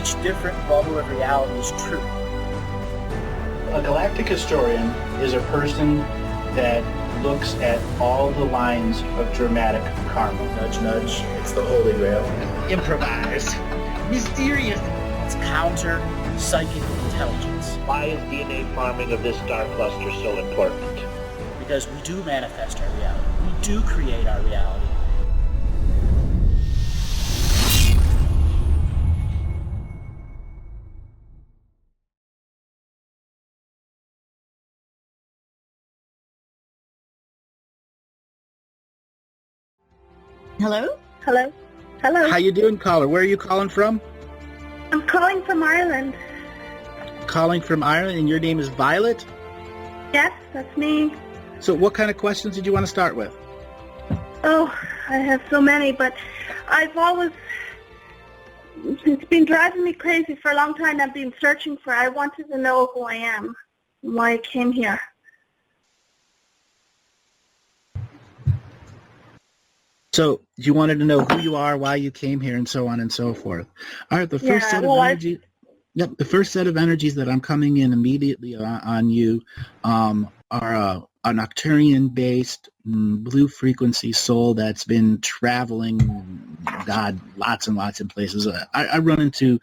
each different bubble of reality is true. A galactic historian is a person that looks at all the lines of dramatic karma. Nudge, nudge. It's the Holy Grail. Improvise. Mysterious. It's counter psychic intelligence. Why is DNA farming of this star cluster so important? Because we do manifest our reality. We do create our reality. Hello? Hello? Hello? How you doing, caller? Where are you calling from? I'm calling from Ireland. Calling from Ireland, and your name is Violet? Yes, that's me. So what kind of questions did you want to start with? Oh, I have so many, but it's been driving me crazy for a long time. I've been searching for, I wanted to know who I am, why I came here. So you wanted to know who you are, why you came here, and so on and so forth. All right, the first set of energies. Yep, the first set of energies that I'm coming in immediately on you are an Arcturian-based blue frequency soul that's been traveling, God, lots and lots of places. I run into,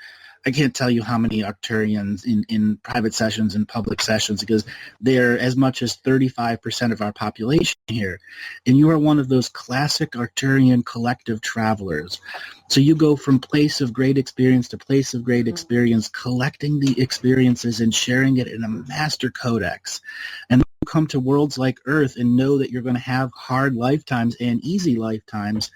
I can't tell you how many Arcturians in private sessions and public sessions, because they're as much as 35% of our population here. And you are one of those classic Arcturian collective travelers. So you go from place of great experience to place of great experience, collecting the experiences and sharing it in a master codex. And you come to worlds like Earth and know that you're going to have hard lifetimes and easy lifetimes,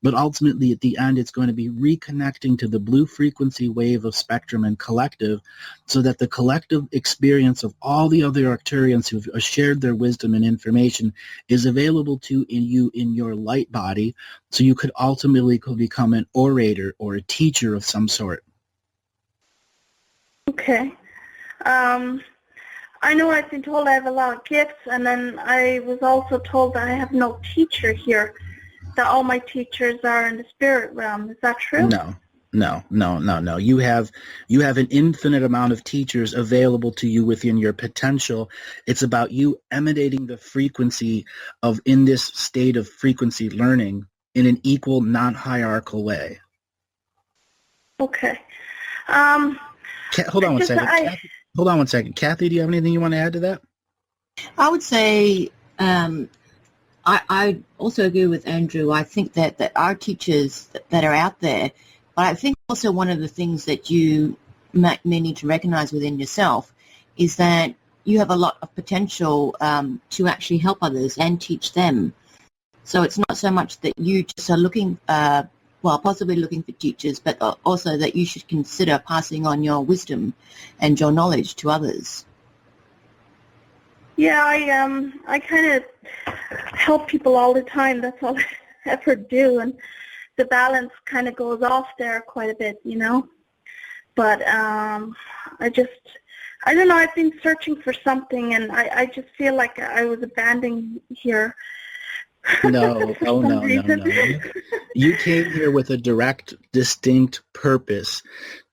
but ultimately at the end it's going to be reconnecting to the blue frequency wave of spectrum and collective, so that the collective experience of all the other Arcturians who've shared their wisdom and information is available to you in your light body, so you could ultimately become an orator or a teacher of some sort. Okay. I know I've been told I have a lot of gifts, and then I was also told that I have no teacher here, that all my teachers are in the spirit realm. Is that true? No. You have an infinite amount of teachers available to you within your potential. It's about you emanating the frequency of, in this state of frequency learning, in an equal, non-hierarchical way. Okay. Hold on one second. Hold on one second. Kathy, do you have anything you want to add to that? I would say I also agree with Andrew. I think that our teachers that are out there, but I think also one of the things that you may need to recognize within yourself is that you have a lot of potential to actually help others and teach them. So it's not so much that you just are looking, possibly looking for teachers, but also that you should consider passing on your wisdom and your knowledge to others. Yeah, I kind of help people all the time. That's all I ever do, and the balance kind of goes off there quite a bit, you know. But I don't know. I've been searching for something, and I just feel like I was abandoned here. No. You came here with a direct, distinct purpose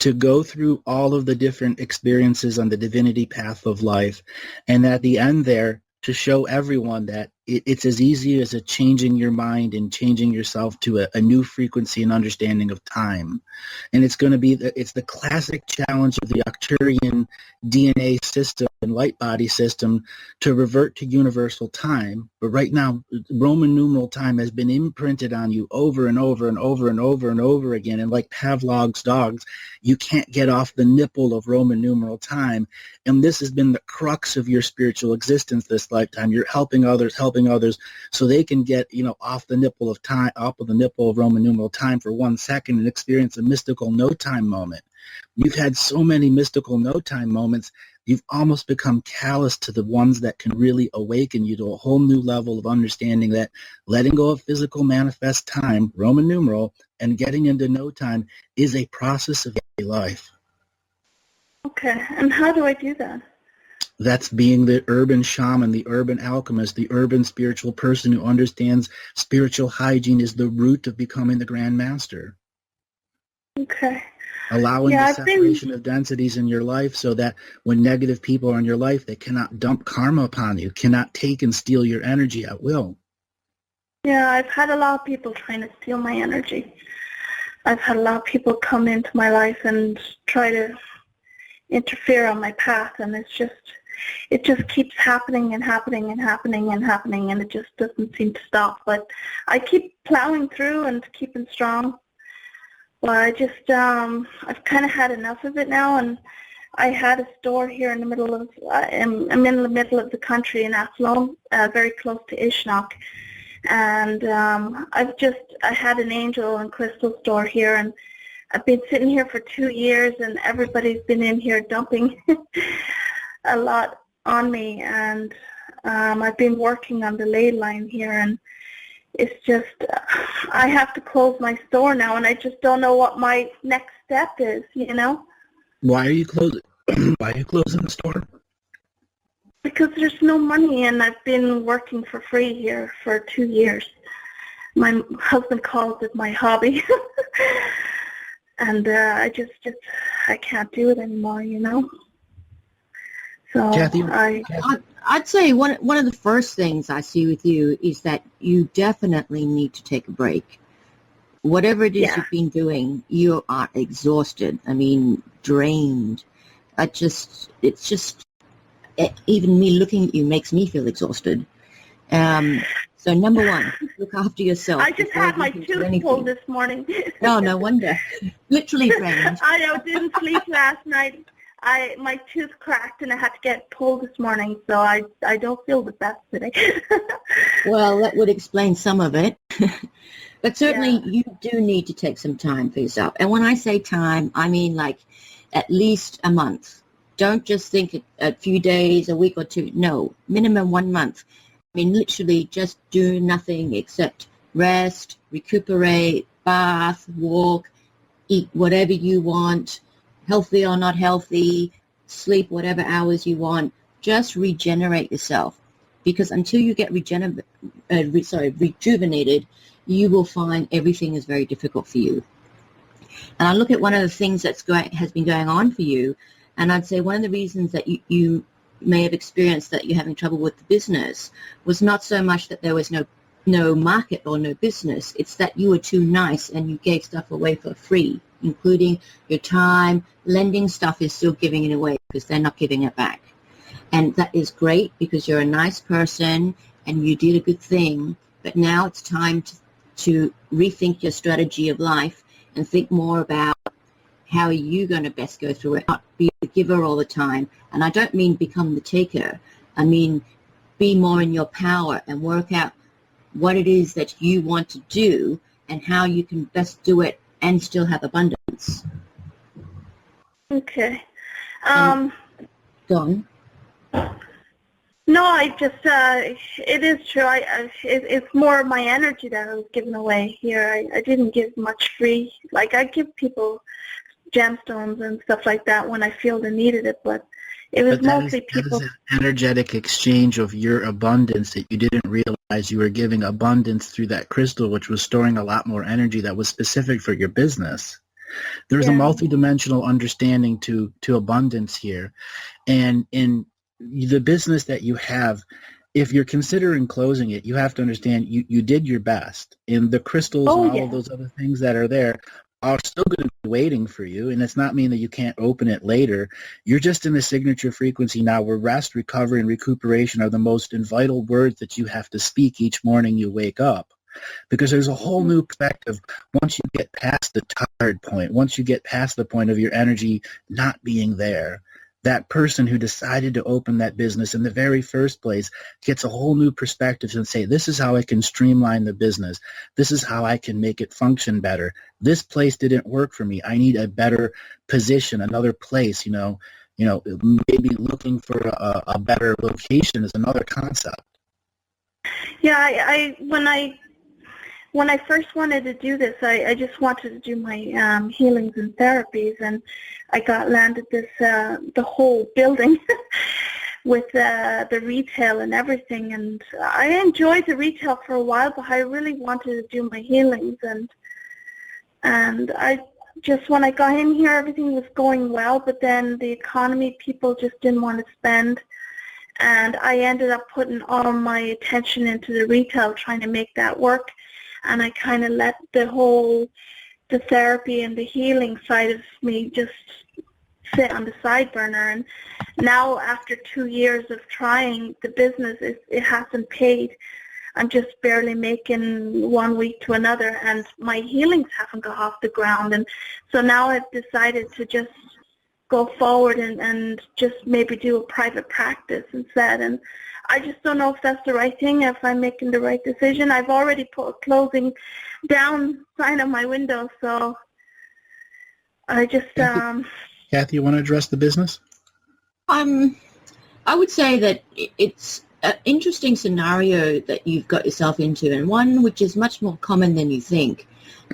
to go through all of the different experiences on the divinity path of life, and at the end there, to show everyone that it's as easy as changing your mind and changing yourself to a new frequency and understanding of time. And it's going to be it's the classic challenge of the Arcturian DNA system and light body system to revert to universal time. But right now, Roman numeral time has been imprinted on you over and over and over and over and over again. And like Pavlov's dogs, you can't get off the nipple of Roman numeral time. And this has been the crux of your spiritual existence this lifetime. You're helping others so they can get, off the nipple of time, off of the nipple of Roman numeral time for 1 second and experience a mystical no time moment. You've had so many mystical no time moments, you've almost become callous to the ones that can really awaken you to a whole new level of understanding that letting go of physical manifest time, Roman numeral, and getting into no time is a process of life. Okay, and how do I do that? That's being the urban shaman, the urban alchemist, the urban spiritual person who understands spiritual hygiene is the root of becoming the Grand Master. Okay. allowing Yeah, the I've been, separation of densities in your life so that when negative people are in your life, they cannot dump karma upon you, cannot take and steal your energy at will. yeah, I've had a lot of people trying to steal my energy. I've had a lot of people come into my life and try to interfere on my path, and it just keeps happening and happening and happening and happening, and it just doesn't seem to stop. But I keep plowing through and keeping strong. Well, I've kind of had enough of it now, and I had a store here in the middle of, I'm in the middle of the country in Athlone, very close to Ishnok, and I had an angel and crystal store here, and I've been sitting here for 2 years, and everybody's been in here dumping a lot on me, and I've been working on the ley line here, and it's just, I have to close my store now, and I just don't know what my next step is, you know? Why are you closing? Why are you closing the store? Because there's no money, and I've been working for free here for 2 years. My husband calls it my hobby. And I can't do it anymore, you know? So Kathy, I'd say one of the first things I see with you is that you definitely need to take a break. Whatever it is you've been doing, you are exhausted. I mean, drained. Even me looking at you makes me feel exhausted. So number one, look after yourself. I just had my tooth pulled this morning. Oh, no wonder. Literally drained. I didn't sleep last night. My tooth cracked and I had to get pulled this morning, so I don't feel the best today. Well, that would explain some of it. But certainly you do need to take some time for yourself. And when I say time, I mean like at least a month. Don't just think a few days, a week or two. No, minimum 1 month. I mean, literally just do nothing except rest, recuperate, bath, walk, eat whatever you want, healthy or not healthy, sleep whatever hours you want. Just regenerate yourself, because until you get rejuvenated, you will find everything is very difficult for you. And I look at one of the things has been going on for you, and I'd say one of the reasons that you may have experienced that you're having trouble with the business was not so much that there was no market or no business. It's that you were too nice and you gave stuff away for free, including your time. Lending stuff is still giving it away because they're not giving it back. And that is great because you're a nice person and you did a good thing. But now it's time to rethink your strategy of life and think more about how are you going to best go through it, not be the giver all the time. And I don't mean become the taker. I mean be more in your power and work out what it is that you want to do and how you can best do it and still have abundance. Okay. Go on. No, I just, it is true. It's more my energy that I was giving away here. I didn't give much free. Like, I give people gemstones and stuff like that when I feel they needed it, but it was mostly people. That is an energetic exchange of your abundance that you didn't realize you were giving abundance through that crystal, which was storing a lot more energy that was specific for your business. There's a multidimensional understanding to abundance here. And in the business that you have, if you're considering closing it, you have to understand you did your best. And the crystals and all of those other things that are there are still going to be waiting for you. And it's not mean that you can't open it later. You're just in the signature frequency now where rest, recovery, and recuperation are the most vital words that you have to speak each morning you wake up. Because there's a whole new perspective once you get past the tired point, once you get past the point of your energy not being there. That person who decided to open that business in the very first place gets a whole new perspective and say, this is how I can streamline the business. This is how I can make it function better. This place didn't work for me. I need a better position, another place, maybe looking for a better location is another concept. Yeah, when I first wanted to do this, I just wanted to do my healings and therapies, and I landed this the whole building with the retail and everything, and I enjoyed the retail for a while, but I really wanted to do my healings, and just when I got in here, everything was going well, but then the economy, people just didn't want to spend. And I ended up putting all my attention into the retail, trying to make that work. And I kind of let the therapy and the healing side of me just sit on the side burner. And now, after 2 years of trying the business, it hasn't paid. I'm just barely making 1 week to another, and my healings haven't got off the ground. And so now I've decided to just go forward and just maybe do a private practice instead. And I just don't know if that's the right thing, if I'm making the right decision. I've already put a closing down sign on my window, so I just... Kathy, you want to address the business? I would say that it's an interesting scenario that you've got yourself into, and one which is much more common than you think.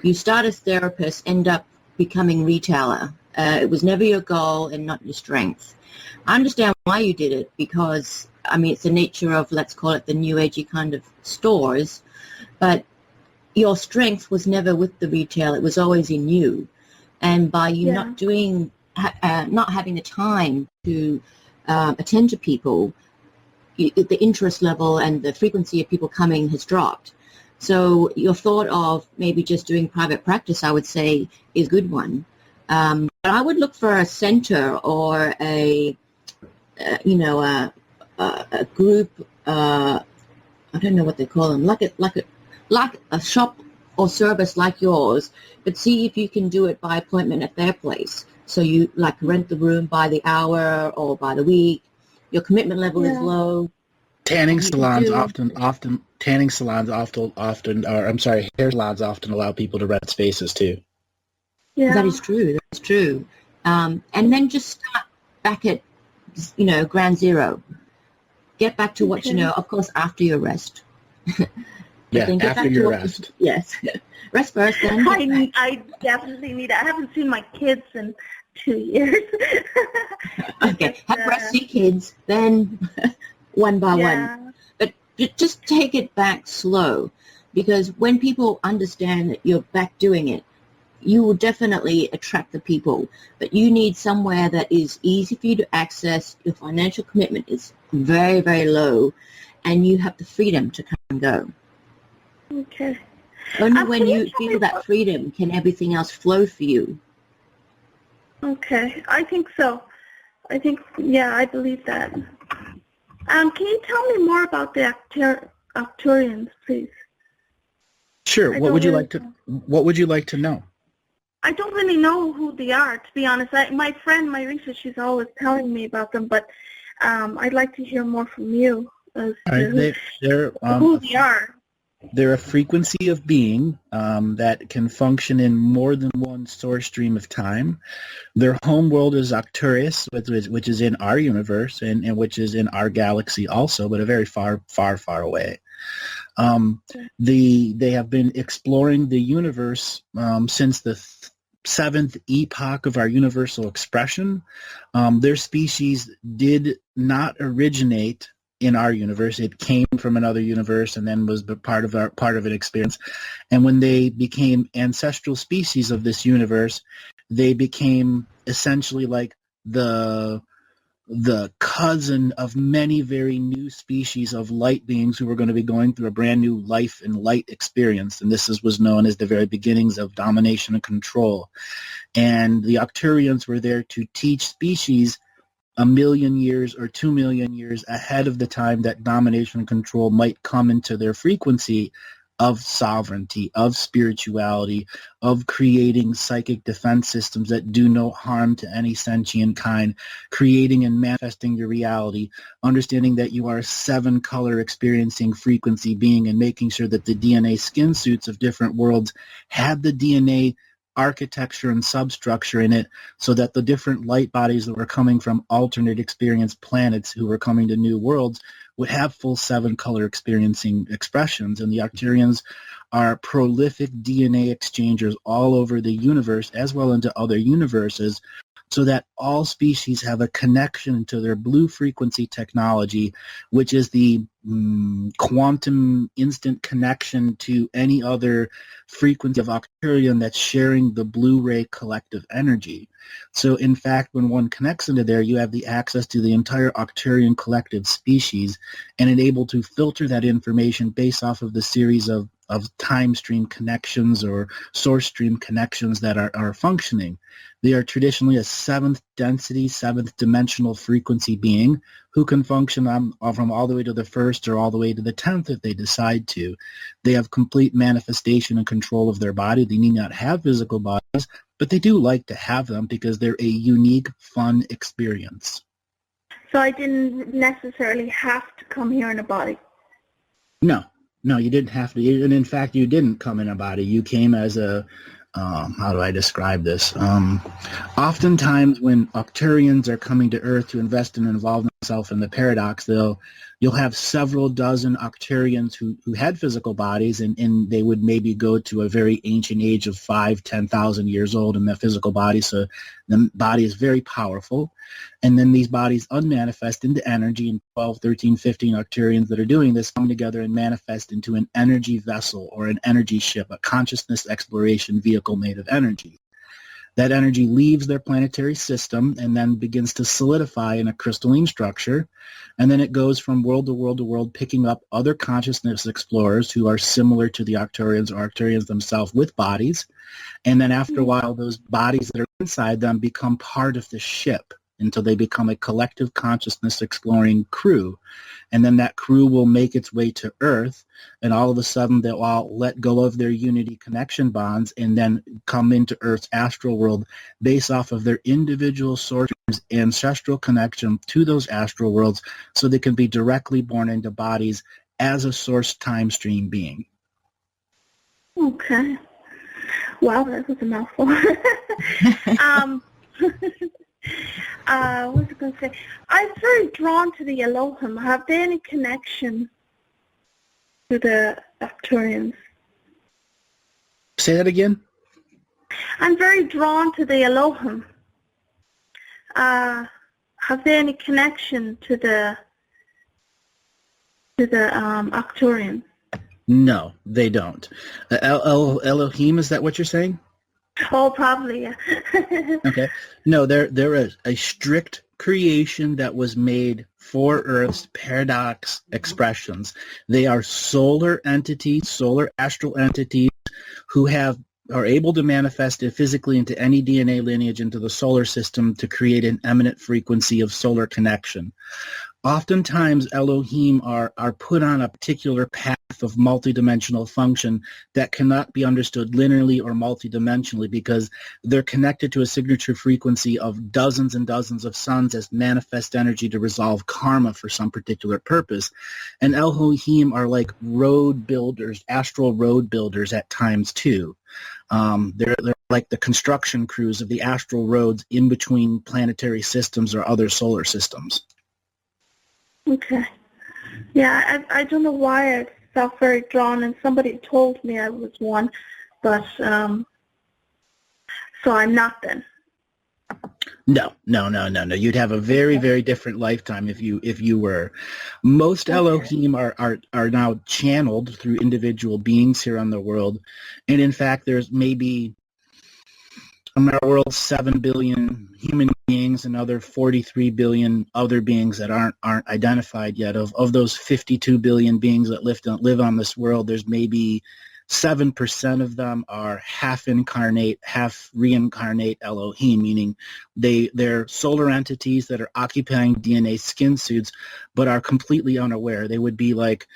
You start as therapist, end up becoming retailer. It was never your goal and not your strength. I understand why you did it, because, I mean, it's the nature of, let's call it the new agey kind of stores, but your strength was never with the retail. It was always in you. And by you not doing, not having the time to attend to people, the interest level and the frequency of people coming has dropped. So your thought of maybe just doing private practice, I would say, is a good one. But I would look for a center or a group. I don't know what they call them, like a shop or service like yours, but see if you can do it by appointment at their place. So you like rent the room by the hour or by the week. Your commitment level is low. Tanning salons often, hair salons often allow people to rent spaces too. Yeah. That is true. That's true. And then just start back at, ground zero. Get back to what you know, of course, after your rest. After your rest. Yes. Rest first, then. I definitely need it. I haven't seen my kids in 2 years. Okay. Have rest, see kids, then one by one. But just take it back slow, because when people understand that you're back doing it, you will definitely attract the people. But you need somewhere that is easy for you to access. Your financial commitment is very, very low, and you have the freedom to come and go. Okay. Only when you feel that freedom can everything else flow for you. Okay, I think so. I believe that. Can you tell me more about the Arcturians, please? Sure. What would you like to know? I don't really know who they are, to be honest. My friend, Marisa, she's always telling me about them, but I'd like to hear more from you as to who they are. They're a frequency of being that can function in more than one source stream of time. Their home world is Arcturus, which is in our universe and which is in our galaxy also, but a very far, far, far away. They have been exploring the universe since the seventh epoch of our universal expression. Their species did not originate in our universe. It came from another universe and then was part of an experience. And when they became ancestral species of this universe, they became essentially like the cousin of many very new species of light beings who were going to be going through a brand new life and light experience. And this was known as the very beginnings of domination and control. And the Arcturians were there to teach species 1 million years or 2 million years ahead of the time that domination and control might come into their frequency of sovereignty, of spirituality, of creating psychic defense systems that do no harm to any sentient kind, creating and manifesting your reality, understanding that you are a 7-color experiencing frequency being, and making sure that the DNA skin suits of different worlds had the DNA architecture and substructure in it, so that the different light bodies that were coming from alternate experience planets who were coming to new worlds would have full 7-color experiencing expressions. And the Arcturians are prolific DNA exchangers all over the universe, as well into other universes, so that all species have a connection to their blue frequency technology, which is the quantum instant connection to any other frequency of Arcturian that's sharing the blue ray collective energy. So in fact, when one connects into there, you have the access to the entire Arcturian collective species and are able to filter that information based off of the series of time stream connections or source stream connections that are functioning. They are traditionally a 7th density, 7th dimensional frequency being who can function from all the way to the 1st or all the way to the 10th if they decide to. They have complete manifestation and control of their body. They need not have physical bodies, but they do like to have them because they're a unique, fun experience. So I didn't necessarily have to come here in a body. No, you didn't have to. And in fact, you didn't come in a body. You came as a, how do I describe this? Oftentimes when Arcturians are coming to Earth to invest and involve themselves in the paradox, you'll have several dozen Arcturians who had physical bodies, and they would maybe go to a very ancient age of 10,000 years old in their physical body. So the body is very powerful. And then these bodies unmanifest into energy, and 12, 13, 15 Arcturians that are doing this come together and manifest into an energy vessel or an energy ship, a consciousness exploration vehicle made of energy. That energy leaves their planetary system and then begins to solidify in a crystalline structure. And then it goes from world to world to world, picking up other consciousness explorers who are similar to the Arcturians or Arcturians themselves with bodies. And then after a while, those bodies that are inside them become part of the ship until they become a collective consciousness exploring crew. And then that crew will make its way to Earth, and all of a sudden they'll all let go of their unity connection bonds and then come into Earth's astral world based off of their individual source ancestral connection to those astral worlds, so they can be directly born into bodies as a source time stream being. Okay. Wow, that was a mouthful. What was I going to say? I'm very drawn to the Elohim. Have they any connection to the Arcturians? Say that again? I'm very drawn to the Elohim. Have they any connection to the Arcturians? No, they don't. Elohim, is that what you're saying? Oh, probably, yeah. Okay. No, they're a strict creation that was made for Earth's paradox expressions. They are solar entities, solar astral entities who are able to manifest it physically into any DNA lineage into the solar system to create an eminent frequency of solar connection. Oftentimes, Elohim are put on a particular path of multidimensional function that cannot be understood linearly or multidimensionally because they're connected to a signature frequency of dozens and dozens of suns as manifest energy to resolve karma for some particular purpose. And Elohim are like road builders, astral road builders at times too. They're like the construction crews of the astral roads in between planetary systems or other solar systems. Okay. Yeah, I don't know why I felt very drawn, and somebody told me I was one, but so I'm not then. No. You'd have a very, very different lifetime if you were. Most Elohim are now channeled through individual beings here on the world, and in fact, there's maybe in our world 7 billion human beings and other 43 billion other beings that aren't identified yet. Of those 52 billion beings that live on this world, there's maybe 7% of them are half incarnate, half reincarnate Elohim, meaning they're solar entities that are occupying DNA skin suits but are completely unaware. They would be like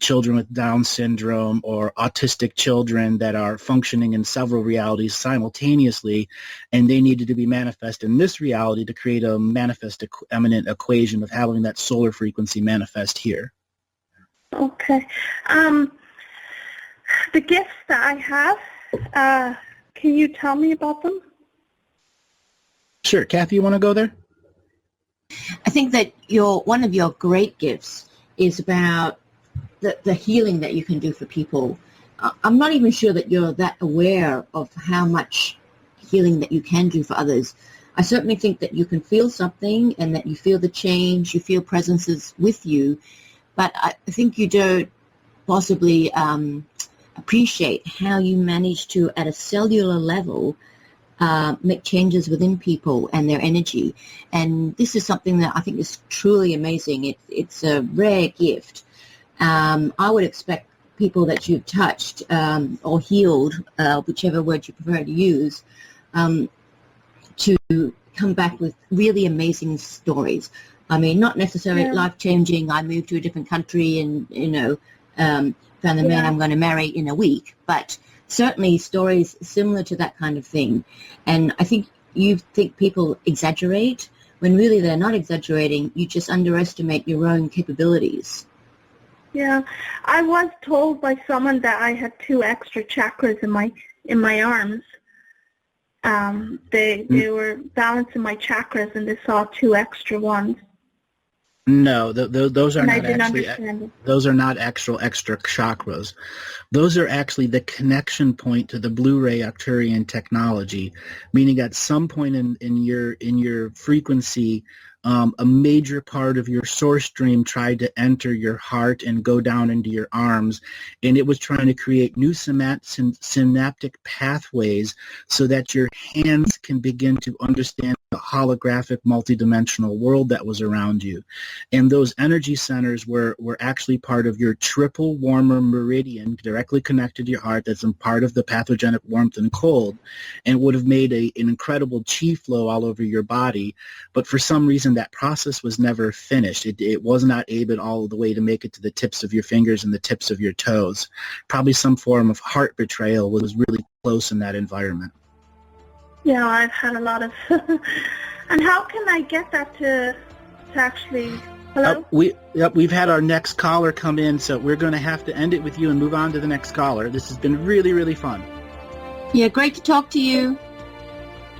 children with Down syndrome or autistic children that are functioning in several realities simultaneously, and they needed to be manifest in this reality to create a manifest eminent equation of having that solar frequency manifest here. Okay. The gifts that I have, can you tell me about them? Sure. Kathy, you want to go there? I think that one of your great gifts is about the healing that you can do for people. I'm not even sure that you're that aware of how much healing that you can do for others. I certainly think that you can feel something and that you feel the change, you feel presences with you, but I think you don't possibly appreciate how you manage to, at a cellular level, make changes within people and their energy. And this is something that I think is truly amazing. It's a rare gift. I would expect people that you've touched or healed, whichever word you prefer to use, to come back with really amazing stories. I mean, not necessarily life-changing, I moved to a different country and, found the man I'm going to marry in a week, but certainly stories similar to that kind of thing. And I think you think people exaggerate when really they're not exaggerating. You just underestimate your own capabilities. Yeah, I was told by someone that I had 2 extra chakras in my arms. They were balancing my chakras, and they saw 2 extra ones. No, those are not actually. Those are not actual extra chakras. Those are actually the connection point to the Blu-ray Arcturian technology, meaning at some point in your frequency, a major part of your source stream tried to enter your heart and go down into your arms, and it was trying to create new synaptic pathways so that your hands can begin to understand the holographic multidimensional world that was around you. And those energy centers were actually part of your triple warmer meridian directly connected to your heart, that's a part of the pathogenic warmth and cold, and would have made an incredible chi flow all over your body. But for some reason that process was never finished. It was not able all the way to make it to the tips of your fingers and the tips of your toes. Probably some form of heart betrayal was really close in that environment. Yeah, I've had a lot of... And how can I get that to actually... Hello? We've had our next caller come in, so we're going to have to end it with you and move on to the next caller. This has been really, really fun. Yeah, great to talk to you.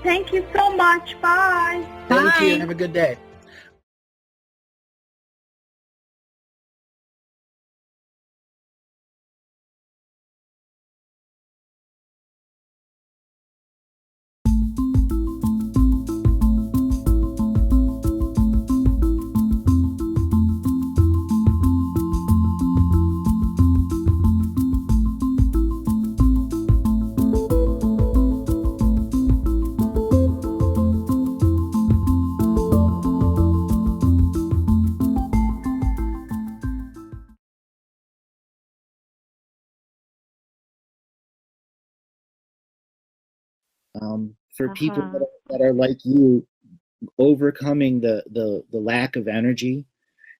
Thank you so much. Bye. Thank you. Have a good day. For people that are like you, overcoming the lack of energy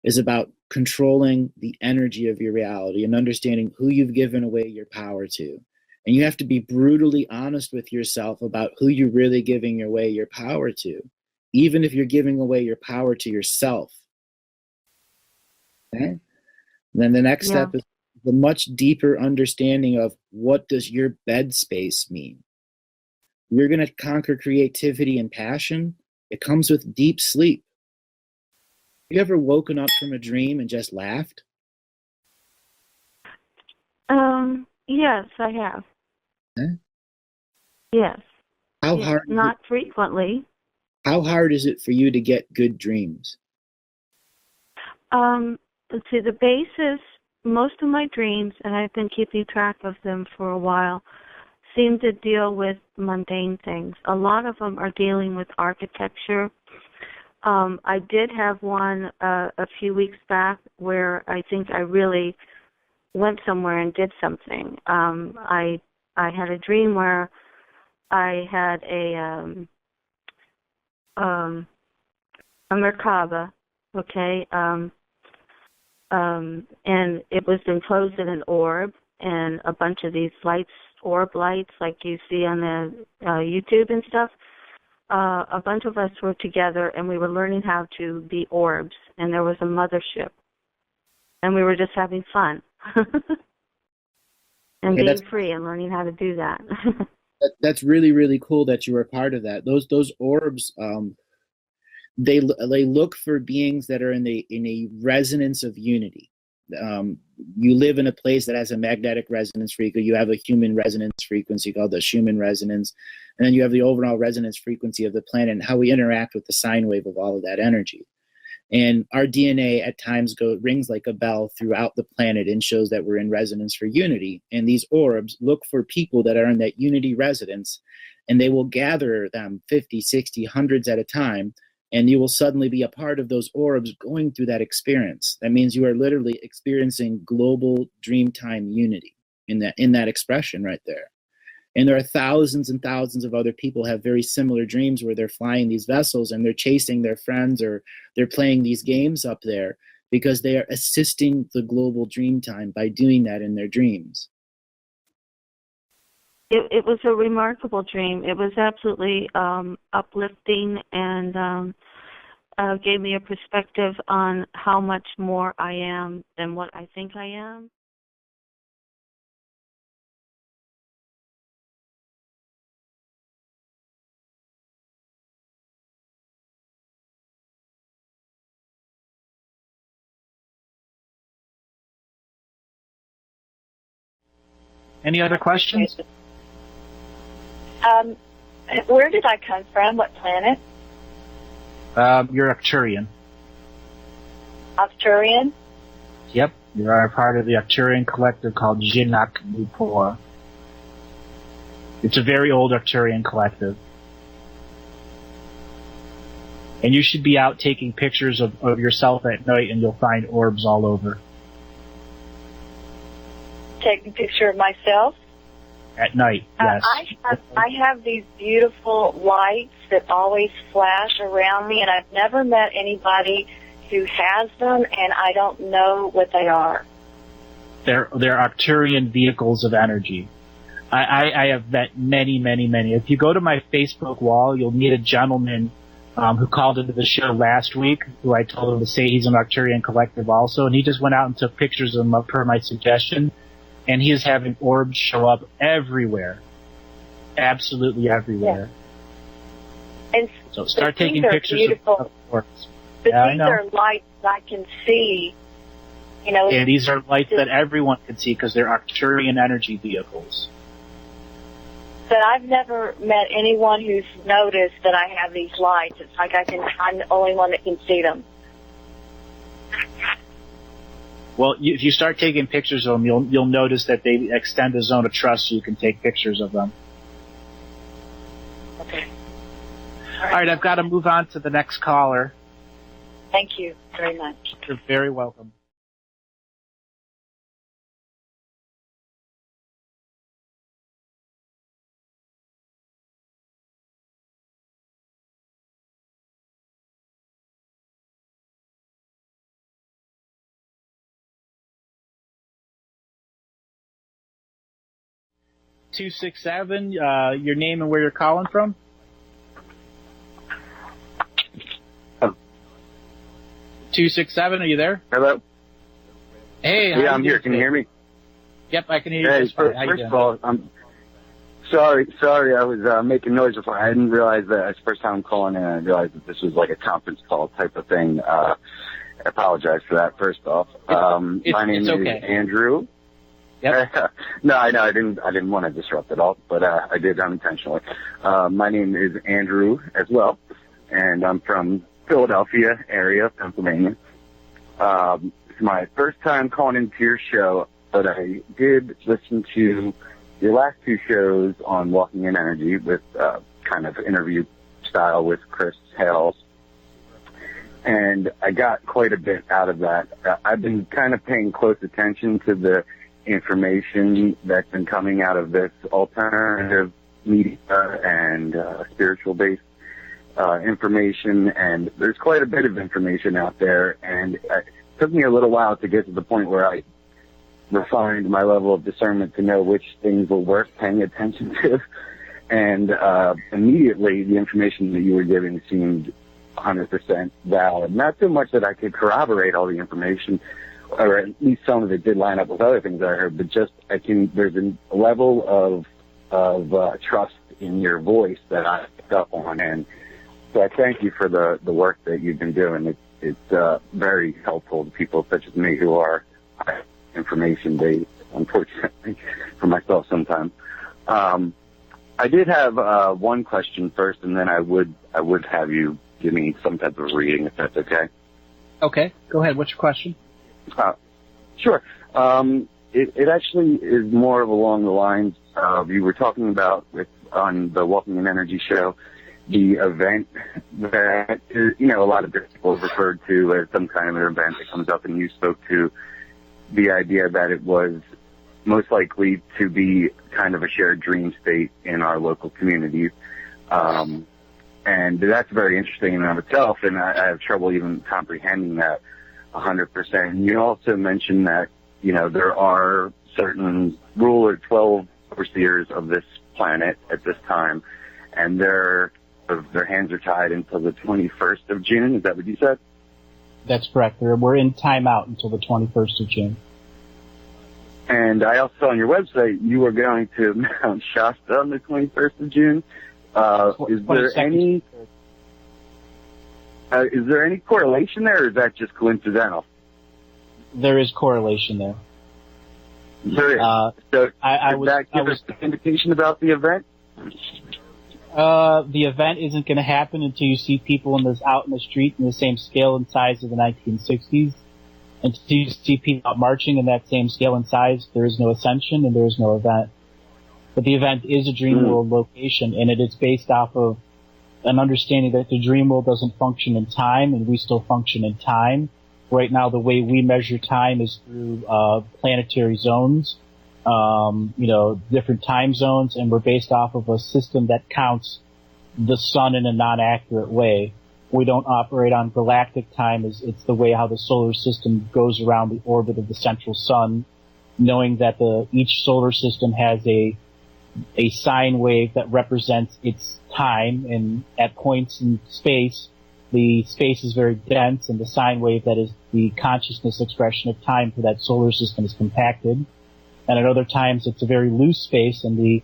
is about controlling the energy of your reality and understanding who you've given away your power to. And you have to be brutally honest with yourself about who you're really giving away your power to, even if you're giving away your power to yourself. Okay? Then the next step is the much deeper understanding of what does your bed space mean. You're going to conquer creativity and passion. It comes with deep sleep. Have you ever woken up from a dream and just laughed? Yes, I have. Huh? Yes. How hard? Not frequently. How hard is it for you to get good dreams? Let's see, the basis, most of my dreams, and I've been keeping track of them for a while, seem to deal with mundane things. A lot of them are dealing with architecture. I did have one a few weeks back where I think I really went somewhere and did something. I had a dream where I had a Merkaba, okay, and it was enclosed in an orb, and a bunch of these lights, orb lights, like you see on the YouTube and stuff. A bunch of us were together, and we were learning how to be orbs, and there was a mothership, and we were just having fun and being free and learning how to do that. That's really, really cool that you were a part of that. Those orbs, they look for beings that are in a resonance of unity. you live in a place that has a magnetic resonance frequency. You have a human resonance frequency called the Schumann resonance. And then you have the overall resonance frequency of the planet and how we interact with the sine wave of all of that energy. And our DNA at times rings like a bell throughout the planet and shows that we're in resonance for unity. And these orbs look for people that are in that unity resonance, and they will gather them 50, 60, hundreds at a time, and you will suddenly be a part of those orbs going through that experience. That means you are literally experiencing global dreamtime unity in that expression right there. And there are thousands and thousands of other people have very similar dreams where they're flying these vessels and they're chasing their friends or they're playing these games up there because they are assisting the global dreamtime by doing that in their dreams. It was a remarkable dream. It was absolutely uplifting and gave me a perspective on how much more I am than what I think I am. Any other questions? Where did I come from? What planet? You're Arcturian. Arcturian? Yep. You are a part of the Arcturian collective called Pt3. It's a very old Arcturian collective. And you should be out taking pictures of yourself at night, and you'll find orbs all over. Taking a picture of myself? At night, yes. I have these beautiful lights that always flash around me, and I've never met anybody who has them, and I don't know what they are. They're Arcturian vehicles of energy. I have met many, many, many. If you go to my Facebook wall, you'll meet a gentleman who called into the show last week, who I told him to say he's an Arcturian collective also, and he just went out and took pictures of them per my suggestion. And he is having orbs show up everywhere. Absolutely everywhere. Yeah. And so start taking pictures of orbs. But these are lights I can see. You know. Yeah, these are lights that everyone can see because they're Arcturian energy vehicles. But I've never met anyone who's noticed that I have these lights. It's like I'm the only one that can see them. Well, if you start taking pictures of them, you'll notice that they extend a zone of trust so you can take pictures of them. Okay. All right, I've got to move on to the next caller. Thank you very much. You're very welcome. (267), your name and where you're calling from? 267, are you there? Hello? Hey, yeah, I'm here. Can you hear me? Yep, I can hear you. Hey, just fine. first of all, I'm sorry, I was making noise before. I didn't realize that it's the first time I'm calling in. I realized that this was like a conference call type of thing. I apologize for that, first off. My name is Andrew. Yep. No, I know I didn't want to disrupt at all, but I did unintentionally. My name is Andrew as well, and I'm from Philadelphia area, Pennsylvania. It's my first time calling into your show, but I did listen to your last two shows on Walking in Energy with kind of interview style with Chris Hales, and I got quite a bit out of that. I've been kind of paying close attention to the information that's been coming out of this alternative media and spiritual-based information, and there's quite a bit of information out there, and it took me a little while to get to the point where I refined my level of discernment to know which things were worth paying attention to, and immediately the information that you were giving seemed 100% valid. Not so much that I could corroborate all the information, or at least some of it did line up with other things I heard, but just there's a level of trust in your voice that I picked up on, and so I thank you for the work that you've been doing. It's very helpful to people such as me who are information based, unfortunately, for myself sometimes. I did have one question first, and then I would have you give me some type of reading, if that's okay. Okay, go ahead. What's your question? Sure. It actually is more of along the lines of, you were talking about on the Walking in Energy show, the event that, a lot of people have referred to as some kind of an event that comes up, and you spoke to the idea that it was most likely to be kind of a shared dream state in our local communities. And that's very interesting in and of itself, and I have trouble even comprehending that 100%. You also mentioned that, there are certain 12 overseers of this planet at this time, and their hands are tied until the 21st of June. Is that what you said? That's correct. We're in timeout until the 21st of June. And I also saw on your website you were going to Mount Shasta on the 21st of June. Is there any correlation there, or is that just coincidental? There is correlation there. There is. So does that give us an indication about the event? The event isn't going to happen until you see people out in the street in the same scale and size of the 1960s. Until you see people out marching in that same scale and size, there is no ascension and there is no event. But the event is a dream world location, and it is based off of an understanding that the dream world doesn't function in time, and we still function in time. Right now, the way we measure time is through planetary zones, different time zones, and we're based off of a system that counts the sun in a non-accurate way. We don't operate on galactic time. It's the way how the solar system goes around the orbit of the central sun, knowing that each solar system has a sine wave that represents its time, and at points in space, the space is very dense, and the sine wave that is the consciousness expression of time for that solar system is compacted. And at other times, it's a very loose space, and the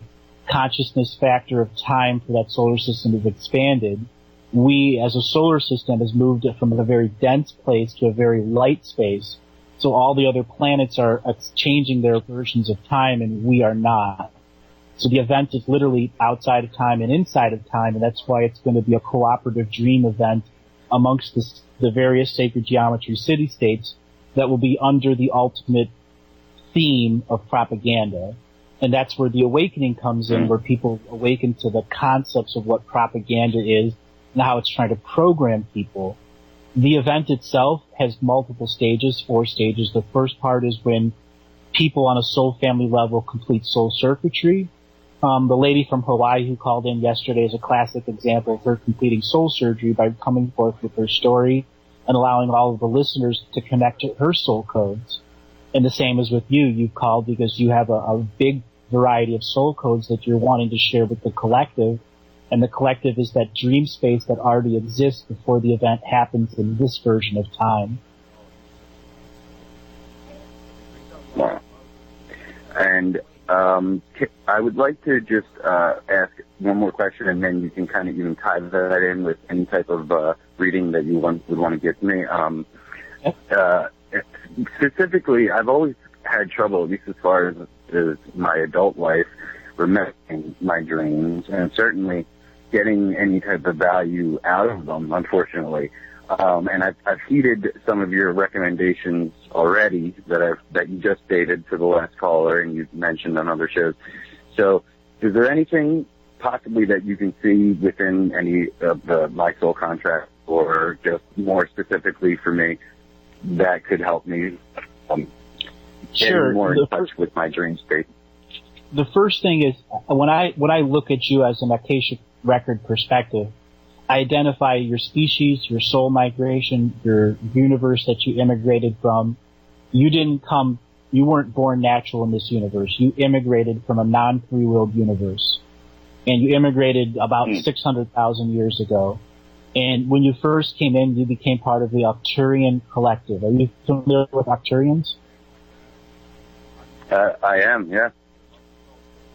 consciousness factor of time for that solar system is expanded. We, as a solar system, has moved it from a very dense place to a very light space. So all the other planets are changing their versions of time, and we are not. So the event is literally outside of time and inside of time, and that's why it's going to be a cooperative dream event amongst the various sacred geometry city-states that will be under the ultimate theme of propaganda. And that's where the awakening comes in, where people awaken to the concepts of what propaganda is and how it's trying to program people. The event itself has multiple stages, 4 stages. The first part is when people on a soul family level complete soul circuitry. The lady from Hawaii who called in yesterday is a classic example of her completing soul surgery by coming forth with her story and allowing all of the listeners to connect to her soul codes. And the same as with you. You've called because you have a big variety of soul codes that you're wanting to share with the collective. And the collective is that dream space that already exists before the event happens in this version of time. And I would like to just ask one more question, and then you can kind of even tie that in with any type of reading that you would want to give me. Specifically, I've always had trouble, at least as far as my adult life, remembering my dreams, and certainly getting any type of value out of them, unfortunately. And I've heeded some of your recommendations already that you just stated to the last caller and you mentioned on other shows. So is there anything possibly that you can see within any of my soul contract, or just more specifically for me, that could help me get more in touch with my dream state? The first thing is, when I look at you as an Akashic record perspective, I identify your species, your soul migration, your universe that you immigrated from. You weren't born natural in this universe. You immigrated from a non-free-willed universe. And you immigrated about 600,000 years ago. And when you first came in, you became part of the Arcturian collective. Are you familiar with Arcturians? I am, yeah.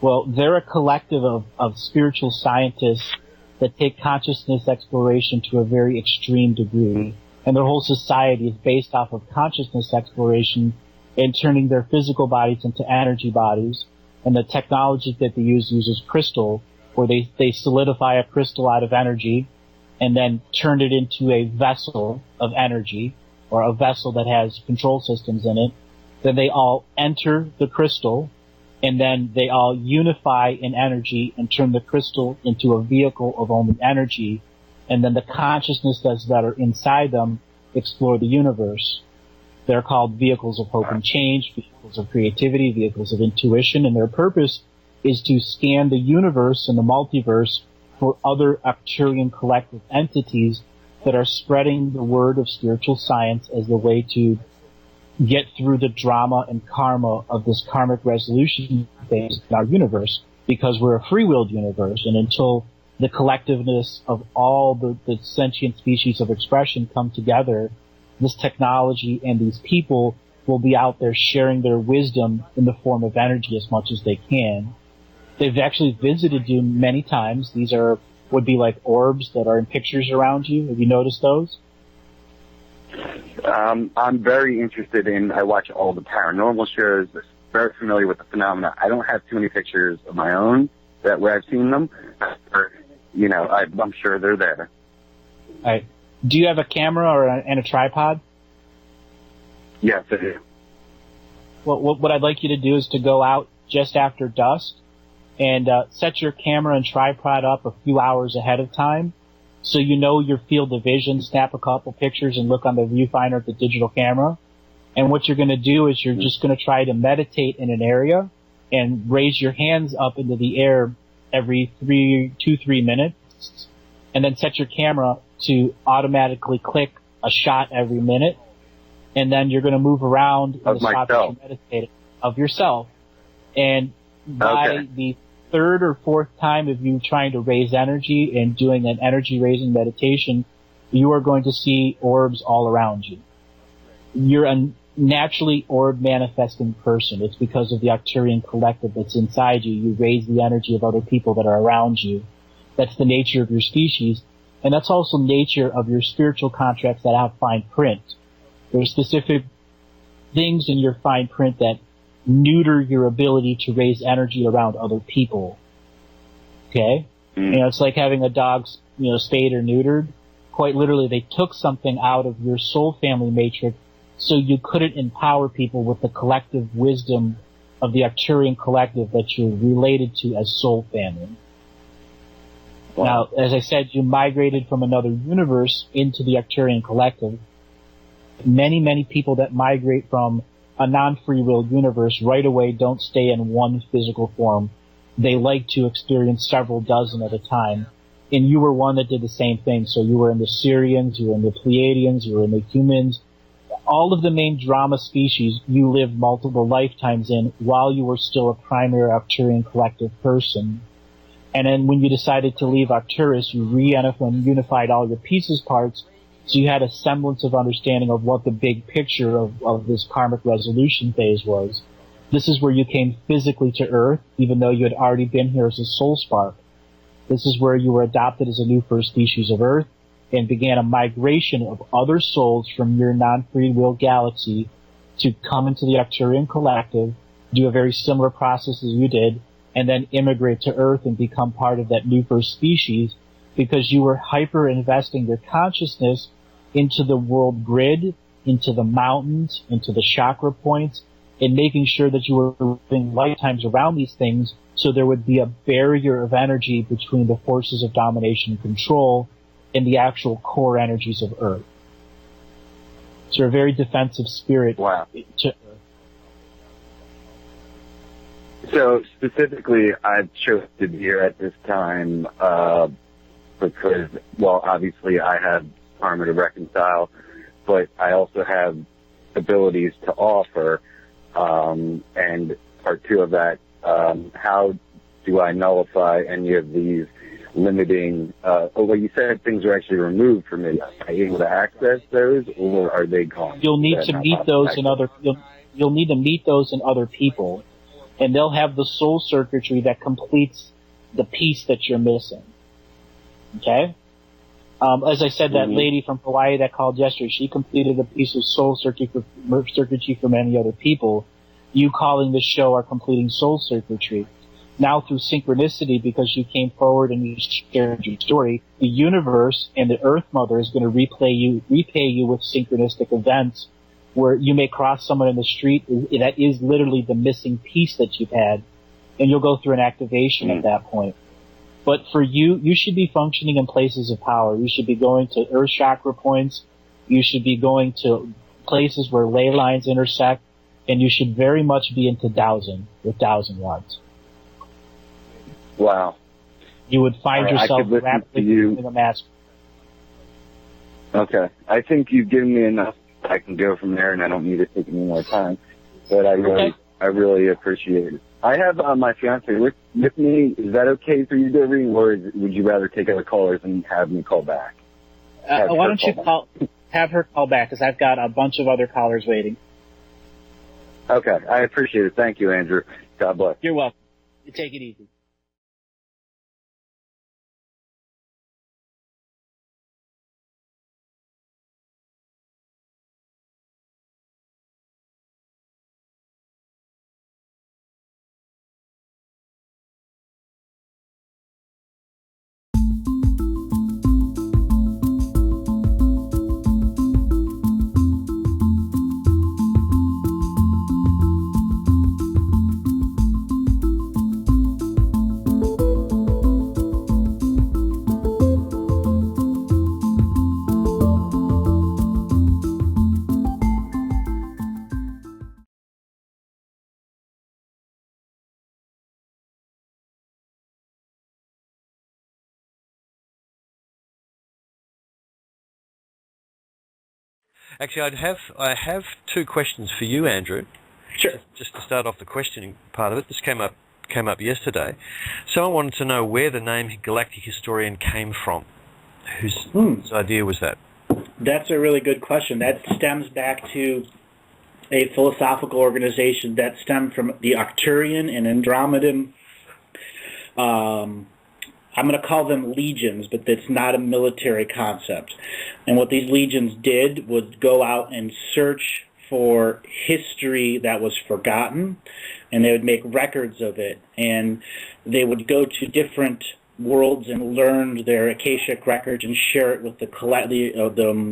Well, they're a collective of spiritual scientists that take consciousness exploration to a very extreme degree. And their whole society is based off of consciousness exploration and turning their physical bodies into energy bodies. And the technology that they uses crystal, where they solidify a crystal out of energy and then turn it into a vessel of energy, or a vessel that has control systems in it. Then they all enter the crystal, and then they all unify in energy and turn the crystal into a vehicle of only energy. And then the consciousnesses that are inside them explore the universe. They're called vehicles of hope and change, vehicles of creativity, vehicles of intuition, and their purpose is to scan the universe and the multiverse for other Arcturian collective entities that are spreading the word of spiritual science as the way to get through the drama and karma of this karmic resolution phase in our universe, because we're a free-willed universe, and until the collectiveness of all the sentient species of expression come together, this technology and these people will be out there sharing their wisdom in the form of energy as much as they can. They've actually visited you many times. These would be like orbs that are in pictures around you. Have you noticed those? I'm very interested I watch all the paranormal shows, very familiar with the phenomena. I don't have too many pictures of my own where I've seen them. I'm sure they're there. All right. Do you have a camera and a tripod? Yes, I do. Well, what I'd like you to do is to go out just after dusk and set your camera and tripod up a few hours ahead of time, so you know your field of vision. Snap a couple pictures and look on the viewfinder of the digital camera. And what you're going to do is you're just going to try to meditate in an area and raise your hands up into the air every 2-3 minutes, and then set your camera to automatically click a shot every minute. And then you're going to move around in the spot that you're meditating of yourself. And by the third or fourth time of you trying to raise energy and doing an energy raising meditation, you are going to see orbs all around you. You're a naturally orb manifesting person. It's because of the Arcturian collective that's inside you. You raise the energy of other people that are around you. That's the nature of your species. And that's also nature of your spiritual contracts that have fine print. There's specific things in your fine print that neuter your ability to raise energy around other people. Okay? It's like having a dog, spayed or neutered. Quite literally, they took something out of your soul family matrix so you couldn't empower people with the collective wisdom of the Arcturian collective that you're related to as soul family. Wow. Now, as I said, you migrated from another universe into the Arcturian collective. Many, many people that migrate from a non-free will universe right away don't stay in one physical form. They like to experience several dozen at a time. And you were one that did the same thing. So you were in the Syrians, you were in the Pleiadians, you were in the humans. All of the main drama species you lived multiple lifetimes in while you were still a primary Arcturian collective person. And then when you decided to leave Arcturus, you unified all your pieces parts, so you had a semblance of understanding of what the big picture of this karmic resolution phase was. This is where you came physically to Earth, even though you had already been here as a soul spark. This is where you were adopted as a new first species of Earth and began a migration of other souls from your non-free will galaxy to come into the Arcturian collective, do a very similar process as you did, and then immigrate to Earth and become part of that new first species, because you were hyper-investing your consciousness into the world grid, into the mountains, into the chakra points, and making sure that you were living lifetimes around these things so there would be a barrier of energy between the forces of domination and control and the actual core energies of Earth. So you're a very defensive spirit. Wow. To Earth. So specifically, I chose to be here at this time because, well, obviously I have karma to reconcile, but I also have abilities to offer. And part two of that, how do I nullify any of these limiting, well, you said things are actually removed from me. Are I able to access those, or are they gone? You'll need to meet those in other, you'll need to meet those in other people, and they'll have the soul circuitry that completes the piece that you're missing. Okay? As I said, that lady from Hawaii that called yesterday, she completed a piece of soul circuitry for many other people. You calling the show are completing soul circuitry. Now through synchronicity, because you came forward and you shared your story, the universe and the Earth Mother is going to repay you with synchronistic events where you may cross someone in the street that is literally the missing piece that you've had, and you'll go through an activation at that point. But for you, you should be functioning in places of power. You should be going to Earth chakra points. You should be going to places where ley lines intersect, and you should very much be into dowsing with dowsing rods. Wow. You would find yourself rapidly becoming a master. Okay. I think you've given me enough. I can go from there, and I don't need to take any more time. But I really appreciate it. I have my fiance with me. Is that okay for you to read, or would you rather take other callers and have me call back? Why don't you have her call back, because I've got a bunch of other callers waiting. Okay. I appreciate it. Thank you, Andrew. God bless. You're welcome. You take it easy. Actually, I have two questions for you, Andrew. Sure. Just to start off the questioning part of it, this came up yesterday. Someone wanted to know where the name Galactic Historian came from. Whose idea was that? That's a really good question. That stems back to a philosophical organization that stemmed from the Arcturian and Andromedan. I'm going to call them legions, but that's not a military concept. And what these legions did was go out and search for history that was forgotten, and they would make records of it. And they would go to different worlds and learn their Akashic Records and share it with the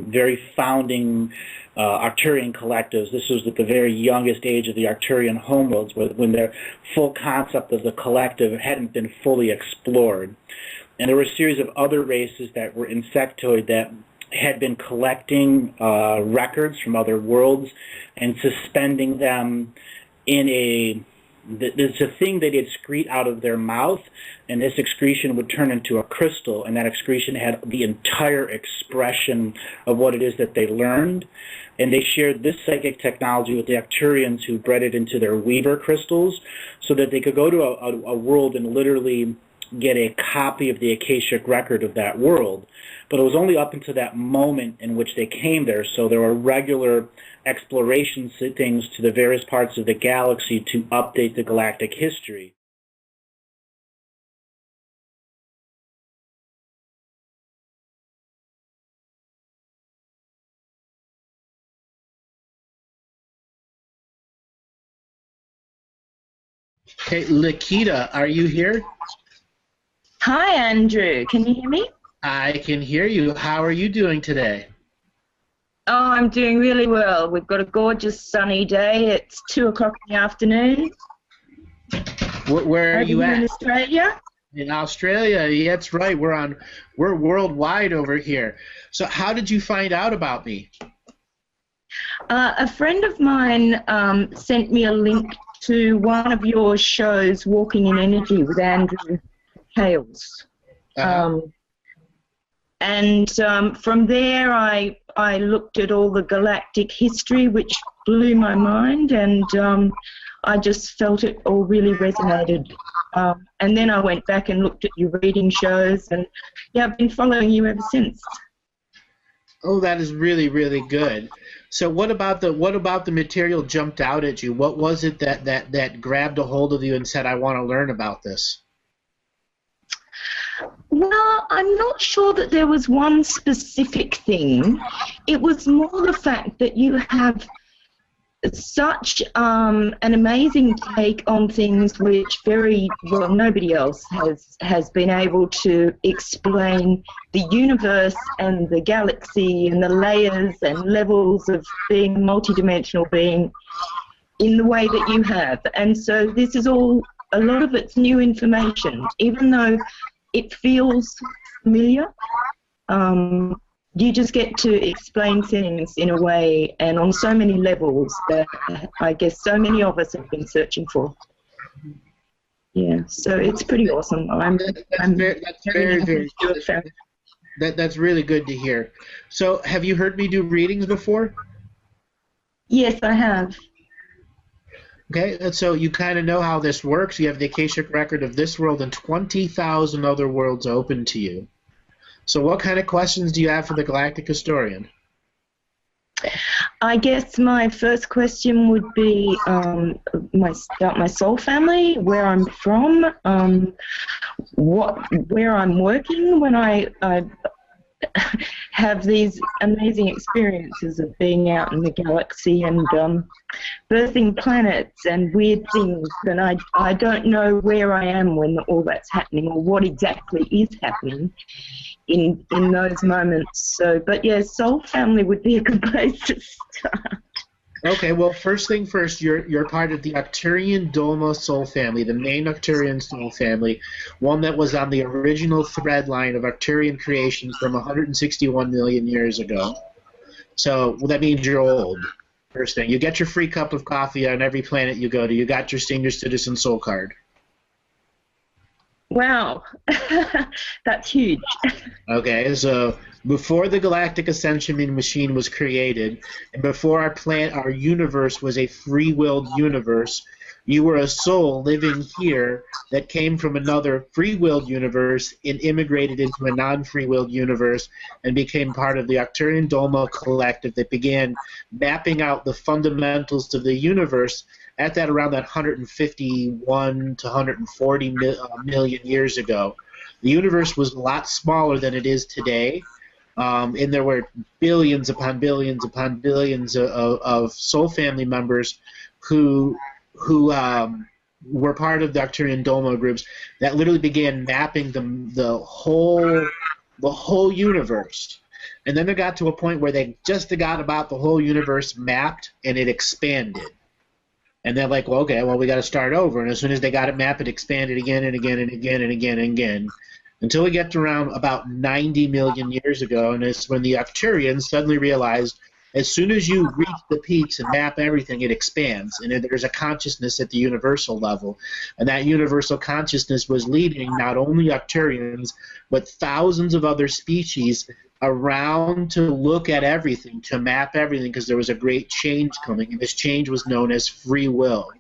very founding Arcturian collectives. This was at the very youngest age of the Arcturian homeworlds, when their full concept of the collective hadn't been fully explored. And there were a series of other races that were insectoid that had been collecting records from other worlds and suspending them in there's a thing that they'd excrete out of their mouth, and this excretion would turn into a crystal, and that excretion had the entire expression of what it is that they learned. And they shared this psychic technology with the Arcturians, who bred it into their Weaver crystals, so that they could go to a world and literally get a copy of the Akashic record of that world. But it was only up until that moment in which they came there, so there were regular exploration things to the various parts of the galaxy to update the galactic history. Hey, Nikita, are you here? Hi, Andrew. Can you hear me? I can hear you. How are you doing today? Oh, I'm doing really well. We've got a gorgeous sunny day. It's 2 o'clock in the afternoon. Where are you at? In Australia. In Australia, yeah, that's right. We're worldwide over here. So how did you find out about me? A friend of mine sent me a link to one of your shows, Walking in Energy, with Andrew Hales. And from there, I looked at all the galactic history, which blew my mind, and I just felt it all really resonated. And then I went back and looked at your reading shows, and yeah, I've been following you ever since. Oh, that is really, really good. So what about the material jumped out at you? What was it that grabbed a hold of you and said, I want to learn about this? Well, I'm not sure that there was one specific thing. It was more the fact that you have such an amazing take on things which nobody else has been able to explain the universe and the galaxy and the layers and levels of being a multidimensional being in the way that you have. And so this is all, a lot of it's new information, even though it feels familiar. You just get to explain things in a way and on so many levels that I guess so many of us have been searching for. Yeah, so it's pretty awesome. That's really good to hear. So have you heard me do readings before? Yes, I have. Okay, and so you kind of know how this works. You have the Akashic record of this world and 20,000 other worlds open to you. So what kind of questions do you have for the Galactic Historian? I guess my first question would be my soul family, where I'm from, where I'm working when I have these amazing experiences of being out in the galaxy and birthing planets and weird things, and I don't know where I am when all that's happening or what exactly is happening in those moments. So, but yeah, soul family would be a good place to start. Okay, well, first thing first, you're part of the Arcturian Doma soul family, the main Arcturian soul family, one that was on the original thread line of Arcturian creation from 161 million years ago. So well, that means you're old. First thing, you get your free cup of coffee on every planet you go to. You got your senior citizen soul card. Wow, that's huge. Okay, so before the Galactic Ascension Machine was created, and before our universe was a free-willed universe, you were a soul living here that came from another free-willed universe and immigrated into a non-free-willed universe and became part of the Arcturian Doma collective that began mapping out the fundamentals of the universe at that around that 151 to 140 million years ago. The universe was a lot smaller than it is today, and there were billions upon billions upon billions of soul family members who were part of the Arcturian Doma groups that literally began mapping the whole universe. And then they got to a point where they just got about the whole universe mapped, and it expanded. And they're like, well, okay, well, we got to start over. And as soon as they got it mapped, it expanded again and again and again and again and again, until we get to around about 90 million years ago. And it's when the Arcturians suddenly realized as soon as you reach the peaks and map everything, it expands. And there's a consciousness at the universal level. And that universal consciousness was leading not only Arcturians, but thousands of other species around to look at everything, to map everything, because there was a great change coming, and this change was known as free will.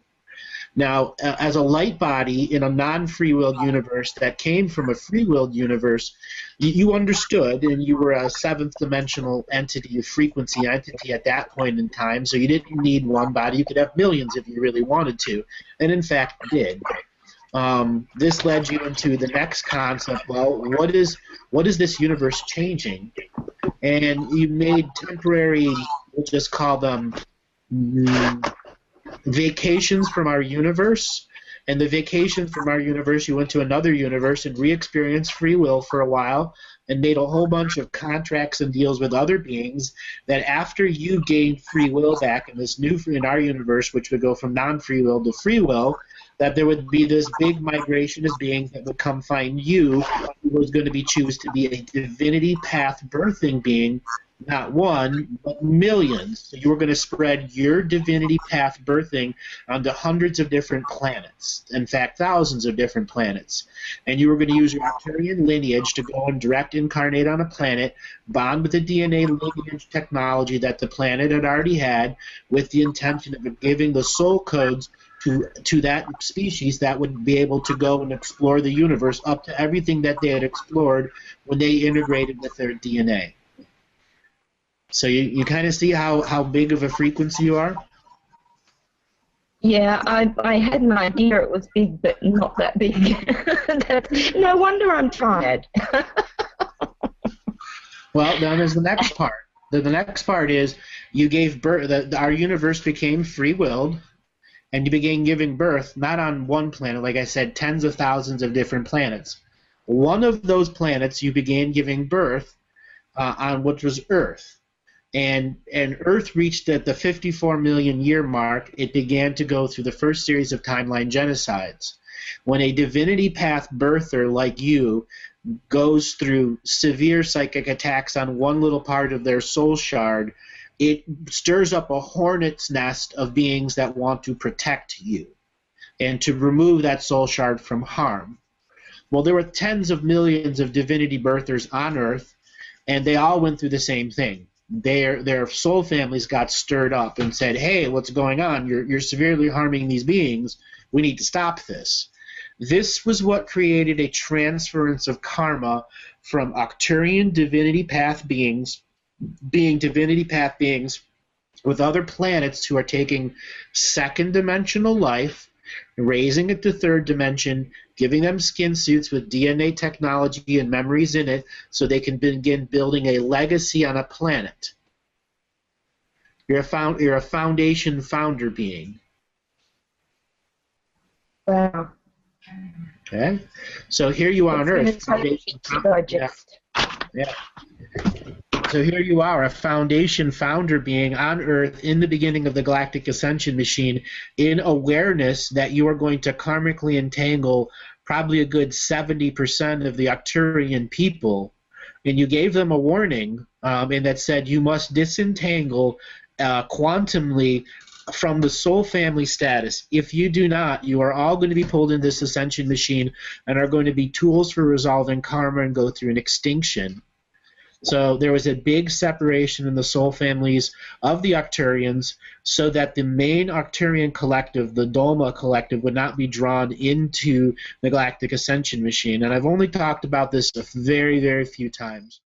Now, as a light body in a non-free-willed universe that came from a free-willed universe, you understood, and you were a seventh-dimensional entity, a frequency entity at that point in time, so you didn't need one body. You could have millions if you really wanted to, and in fact did. This led you into the next concept. Well, what is this universe changing? And you made temporary, we'll just call them vacations from our universe. And the vacations from our universe, you went to another universe and re-experienced free will for a while and made a whole bunch of contracts and deals with other beings that after you gained free will back in our universe, which would go from non-free will to free will, that there would be this big migration of beings that would come find you, who was going to choose to be a divinity path birthing being, not one, but millions. So you were going to spread your divinity path birthing onto hundreds of different planets, in fact, thousands of different planets. And you were going to use your Arcturian lineage to go and direct incarnate on a planet, bond with the DNA lineage technology that the planet had already had, with the intention of giving the soul codes to that species that would be able to go and explore the universe up to everything that they had explored when they integrated with their DNA. So you kind of see how big of a frequency you are? Yeah, I had an idea it was big, but not that big. No wonder I'm tired. Well, then there's the next part. The next part is you gave birth. Our universe became free-willed, and you began giving birth not on one planet, like I said, tens of thousands of different planets. One of those planets you began giving birth on, which was Earth. And Earth reached at the 54 million year mark. It began to go through the first series of timeline genocides. When a divinity path birther like you goes through severe psychic attacks on one little part of their soul shard, it stirs up a hornet's nest of beings that want to protect you and to remove that soul shard from harm. Well, there were tens of millions of divinity birthers on Earth, and they all went through the same thing. Their soul families got stirred up and said, hey, what's going on? You're severely harming these beings. We need to stop this. This was what created a transference of karma from Arcturian divinity path beings, being divinity path beings with other planets who are taking second dimensional life, raising it to third dimension, giving them skin suits with DNA technology and memories in it so they can begin building a legacy on a planet. You're a foundation founder being. Wow. Okay? So here you are on Earth. Yeah. So here you are, a foundation founder being on Earth in the beginning of the Galactic Ascension machine, in awareness that you are going to karmically entangle probably a good 70% of the Arcturian people. And you gave them a warning, and that said you must disentangle quantumly from the soul family status. If you do not, you are all going to be pulled into this ascension machine and are going to be tools for resolving karma and go through an extinction. So there was a big separation in the soul families of the Arcturians so that the main Arcturian collective, the Doma collective, would not be drawn into the Galactic Ascension machine. And I've only talked about this a very, very few times.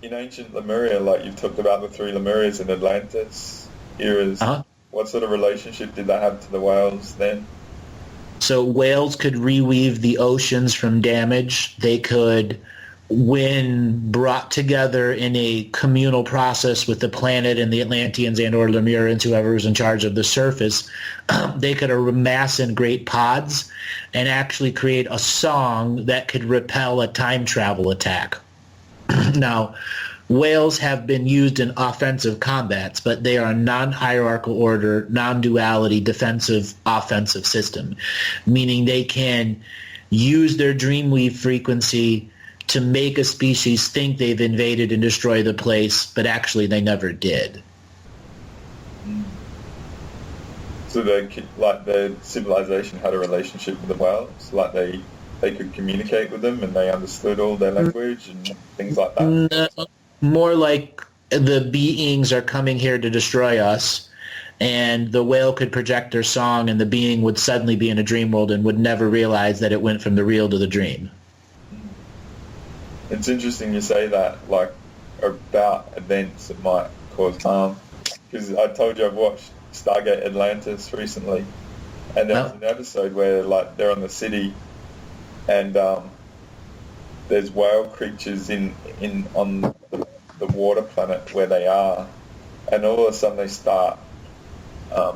In ancient Lemuria, like you've talked about the three Lemurias in Atlantis eras, what sort of relationship did they have to the whales then? So whales could reweave the oceans from damage. They could, when brought together in a communal process with the planet and the Atlanteans and or Lemurians, whoever was in charge of the surface, they could amass in great pods and actually create a song that could repel a time travel attack. Now, whales have been used in offensive combats, but they are a non-hierarchical order, non-duality, defensive, offensive system, meaning they can use their dreamweave frequency to make a species think they've invaded and destroyed the place, but actually they never did. So like the civilization had a relationship with the whales, like they could communicate with them and they understood all their language and things like that? No, more like the beings are coming here to destroy us, and the whale could project their song and the being would suddenly be in a dream world and would never realize that it went from the real to the dream. It's interesting you say that, like, about events that might cause harm, because I told you I've watched Stargate Atlantis recently, and there was an episode where, like, they're on the city and there's whale creatures on the water planet where they are, and all of a sudden they start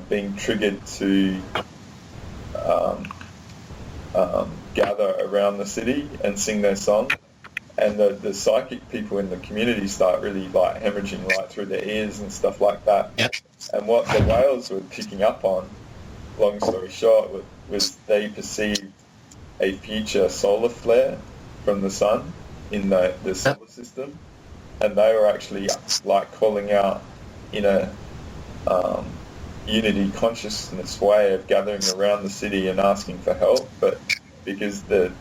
being triggered to gather around the city and sing their song, and the psychic people in the community start really like hemorrhaging right through their ears and stuff like that. Yep. And what the whales were picking up on, long story short, was they perceived a future solar flare from the sun in the solar system, and they were actually like calling out in a unity consciousness way of gathering around the city and asking for help, but because the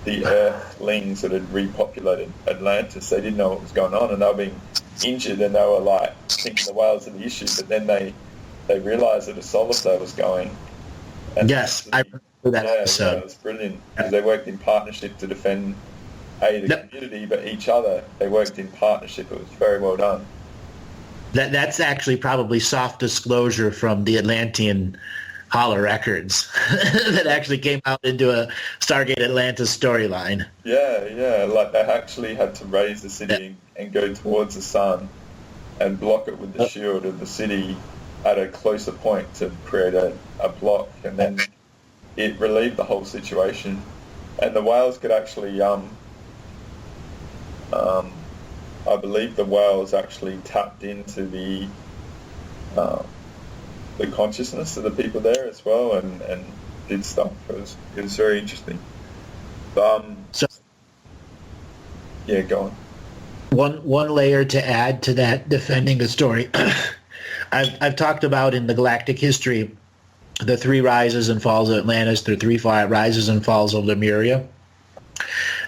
Earthlings that had repopulated Atlantis, they didn't know what was going on, and they were being injured, and they were like thinking the whales are the issue, but then they realised that a solar flare was going. And yes, I remember for that Yeah, episode. it's brilliant. Because they worked in partnership to defend the community, but each other. They worked in partnership. It was very well done. That's actually probably soft disclosure from the Atlantean Holler Records that actually came out into a Stargate Atlantis storyline. Yeah, like they actually had to raise the city and go towards the sun and block it with the shield of the city at a closer point to create a block, and then it relieved the whole situation. And the whales could actually, I believe the whales actually tapped into the consciousness of the people there as well, and did stuff. It was very interesting. Yeah, go on. One layer to add to that, defending the story. I've talked about in the Galactic history the 3 rises and falls of Atlantis, the 3 rises and falls of Lemuria,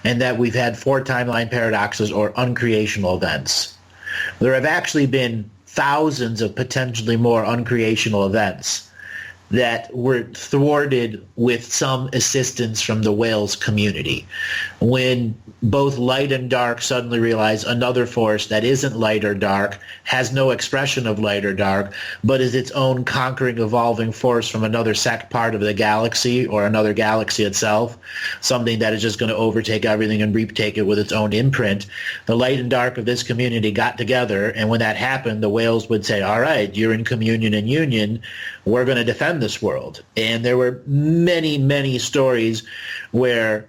and that we've had 4 timeline paradoxes or uncreational events. There have actually been thousands of potentially more uncreational events that were thwarted with some assistance from the whales community. When both light and dark suddenly realize another force that isn't light or dark, has no expression of light or dark, but is its own conquering, evolving force from another part of the galaxy or another galaxy itself, something that is just going to overtake everything and retake it with its own imprint, the light and dark of this community got together, and when that happened, the whales would say, all right, you're in communion and union, we're going to defend this world. And there were many, many stories where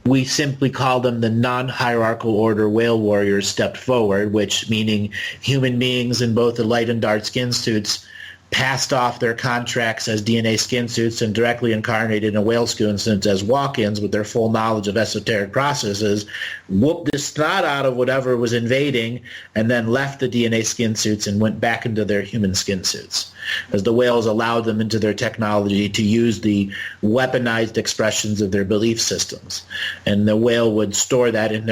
we simply call them the non-hierarchical order whale warriors stepped forward, which meaning human beings in both the light and dark skin suits passed off their contracts as DNA skin suits and directly incarnated in whale skin suits as walk-ins with their full knowledge of esoteric processes, whooped the snot out of whatever was invading, and then left the DNA skin suits and went back into their human skin suits, as the whales allowed them into their technology to use the weaponized expressions of their belief systems, and the whale would store that in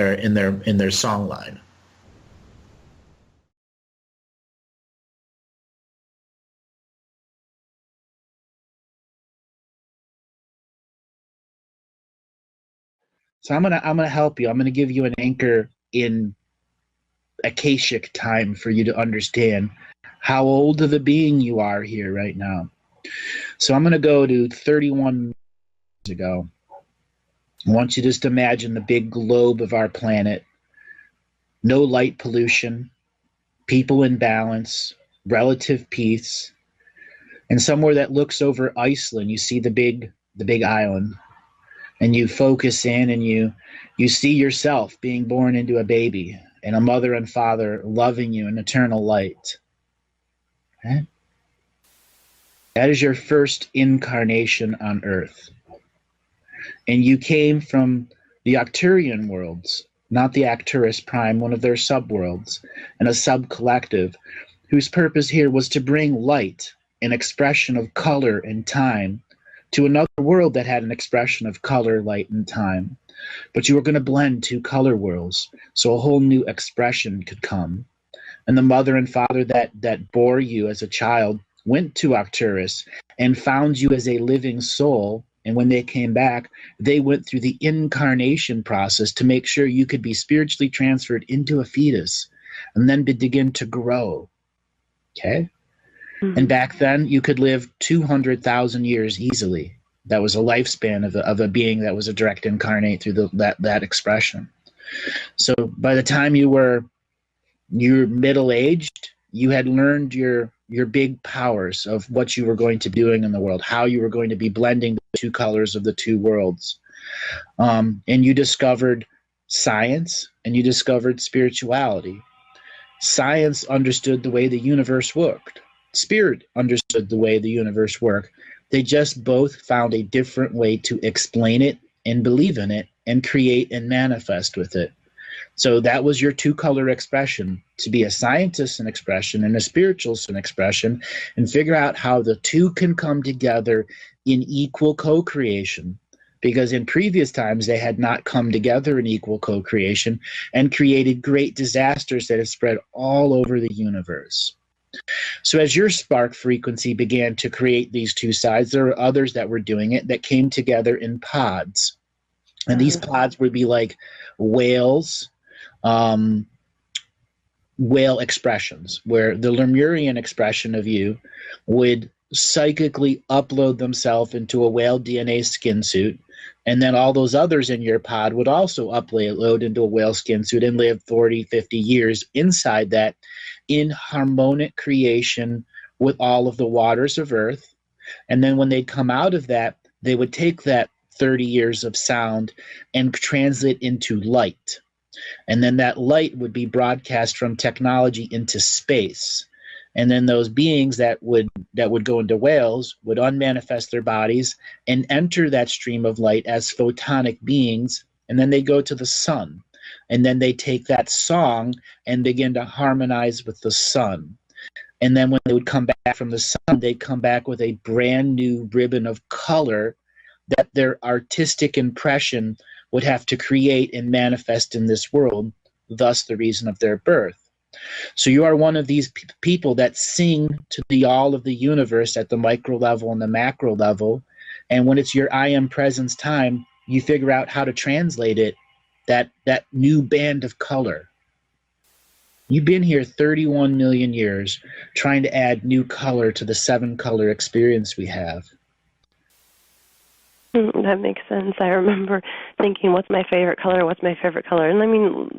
their song line. So I'm gonna help you. I'm gonna give you an anchor in Akashic time for you to understand how old of a being you are here right now. So I'm gonna go to 31 years ago. I want you to just imagine the big globe of our planet. No light pollution, people in balance, relative peace, and somewhere that looks over Iceland, you see the big island. And you focus in and you see yourself being born into a baby and a mother and father loving you in eternal light. Okay? That is your first incarnation on Earth. And you came from the Arcturian worlds, not the Arcturus Prime, one of their subworlds, and a sub-collective whose purpose here was to bring light, an expression of color and time, to another world that had an expression of color, light, and time. But you were going to blend 2 color worlds so a whole new expression could come. And the mother and father that bore you as a child went to Arcturus and found you as a living soul. And when they came back, they went through the incarnation process to make sure you could be spiritually transferred into a fetus and then begin to grow. Okay? And back then, you could live 200,000 years easily. That was a lifespan of a being that was a direct incarnate through that expression. So by the time you were middle-aged, you had learned your big powers of what you were going to be doing in the world, how you were going to be blending the 2 colors of the 2 worlds. And you discovered science and you discovered spirituality. Science understood the way the universe worked. Spirit understood the way the universe worked. They just both found a different way to explain it and believe in it and create and manifest with it. So that was your 2-color expression, to be a scientist in expression and a spiritualist in expression, and figure out how the 2 can come together in equal co-creation. Because in previous times they had not come together in equal co-creation and created great disasters that have spread all over the universe. So as your spark frequency began to create these two sides, there were others that were doing it that came together in pods. And these pods would be like whales, whale expressions, where the Lemurian expression of you would psychically upload themselves into a whale DNA skin suit, and then all those others in your pod would also upload into a whale skin suit and live 40, 50 years inside that in harmonic creation with all of the waters of Earth. And then when they'd come out of that, they would take that 30 years of sound and translate into light. And then that light would be broadcast from technology into space. And then those beings that would go into whales would unmanifest their bodies and enter that stream of light as photonic beings, and then they go to the sun. And then they take that song and begin to harmonize with the sun. And then when they would come back from the sun, they'd come back with a brand new ribbon of color that their artistic impression would have to create and manifest in this world, thus the reason of their birth. So you are one of these people that sing to the all of the universe at the micro level and the macro level, and when it's your I am presence time, you figure out how to translate it, that new band of color. You've been here 31 million years trying to add new color to the 7-color experience we have. That makes sense. I remember thinking, what's my favorite color? What's my favorite color? And I mean,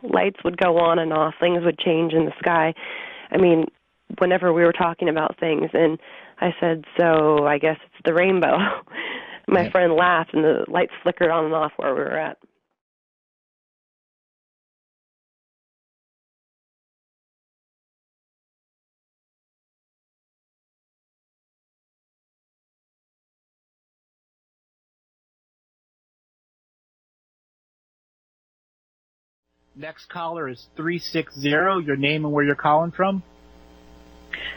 lights would go on and off. Things would change in the sky. I mean, whenever we were talking about things, and I said, so I guess it's the rainbow. My friend laughed, and the lights flickered on and off where we were at. Next caller is 360. Your name and where you're calling from?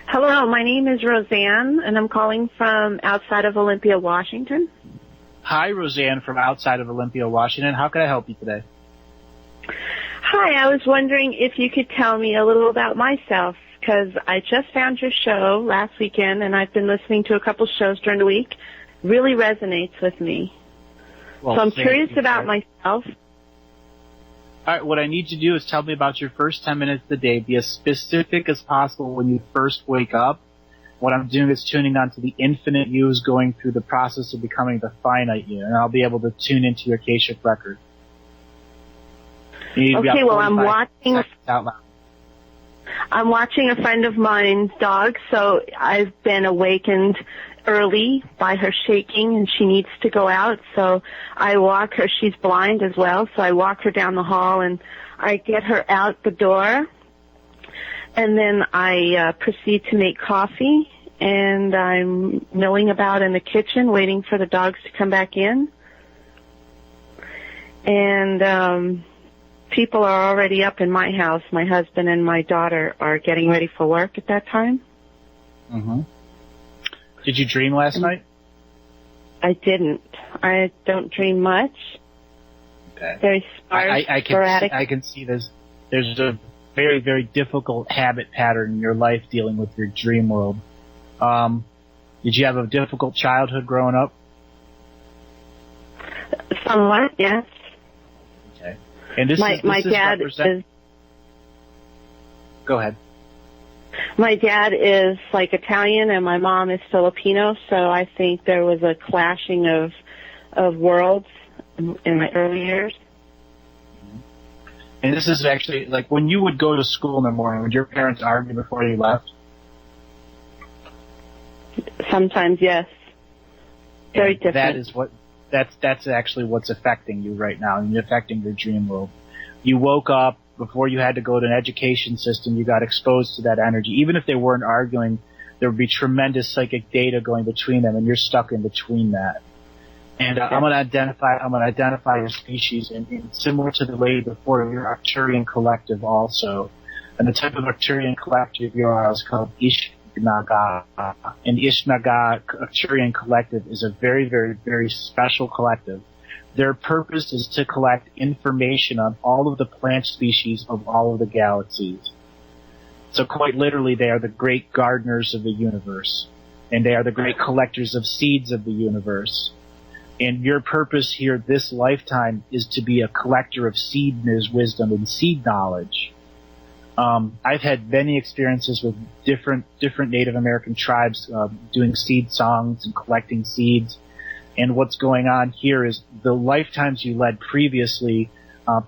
Hello, my name is Roseanne, and I'm calling from outside of Olympia, Washington. Hi, Roseanne from outside of Olympia, Washington. How can I help you today? Hi, I was wondering if you could tell me a little about myself, because I just found your show last weekend, and I've been listening to a couple shows during the week. Really resonates with me. Well, so I'm curious about myself. All right, what I need you to do is tell me about your first 10 minutes of the day. Be as specific as possible when you first wake up. What I'm doing is tuning onto the infinite you is going through the process of becoming the finite you, and I'll be able to tune into your Akashic record. Okay, well, I'm watching a friend of mine's dog, so I've been awakened early by her shaking, and she needs to go out, so I walk her. She's blind as well, so I walk her down the hall, and I get her out the door, and then I proceed to make coffee, and I'm milling about in the kitchen waiting for the dogs to come back in. And people are already up in my house. My husband and my daughter are getting ready for work at that time. Mm-hmm. Did you dream last night? I didn't. I don't dream much. Okay. Very sporadic. I can see there's a very, very difficult habit pattern in your life dealing with your dream world. Did you have a difficult childhood growing up? Somewhat, yes. Okay. And this my dad is. Go ahead. My dad is like Italian and my mom is Filipino, so I think there was a clashing of worlds in my early years. And this is actually, like, when you would go to school in the morning, would your parents argue before you left? Sometimes, yes. Very different. That is that's actually what's affecting you right now, and affecting your dream world. You woke up, before you had to go to an education system, you got exposed to that energy. Even if they weren't arguing, there would be tremendous psychic data going between them, and you're stuck in between that. And I'm going to identify your species, and similar to the lady before, your Arcturian collective also. And the type of Arcturian collective you are is called Ishnaga. And Ishnaga Arcturian collective is a very, very, very special collective. Their purpose is to collect information on all of the plant species of all of the galaxies. So quite literally, they are the great gardeners of the universe, and they are the great collectors of seeds of the universe. And your purpose here this lifetime is to be a collector of seed wisdom and seed knowledge. I've had many experiences with different Native American tribes doing seed songs and collecting seeds. And what's going on here is the lifetimes you led previously,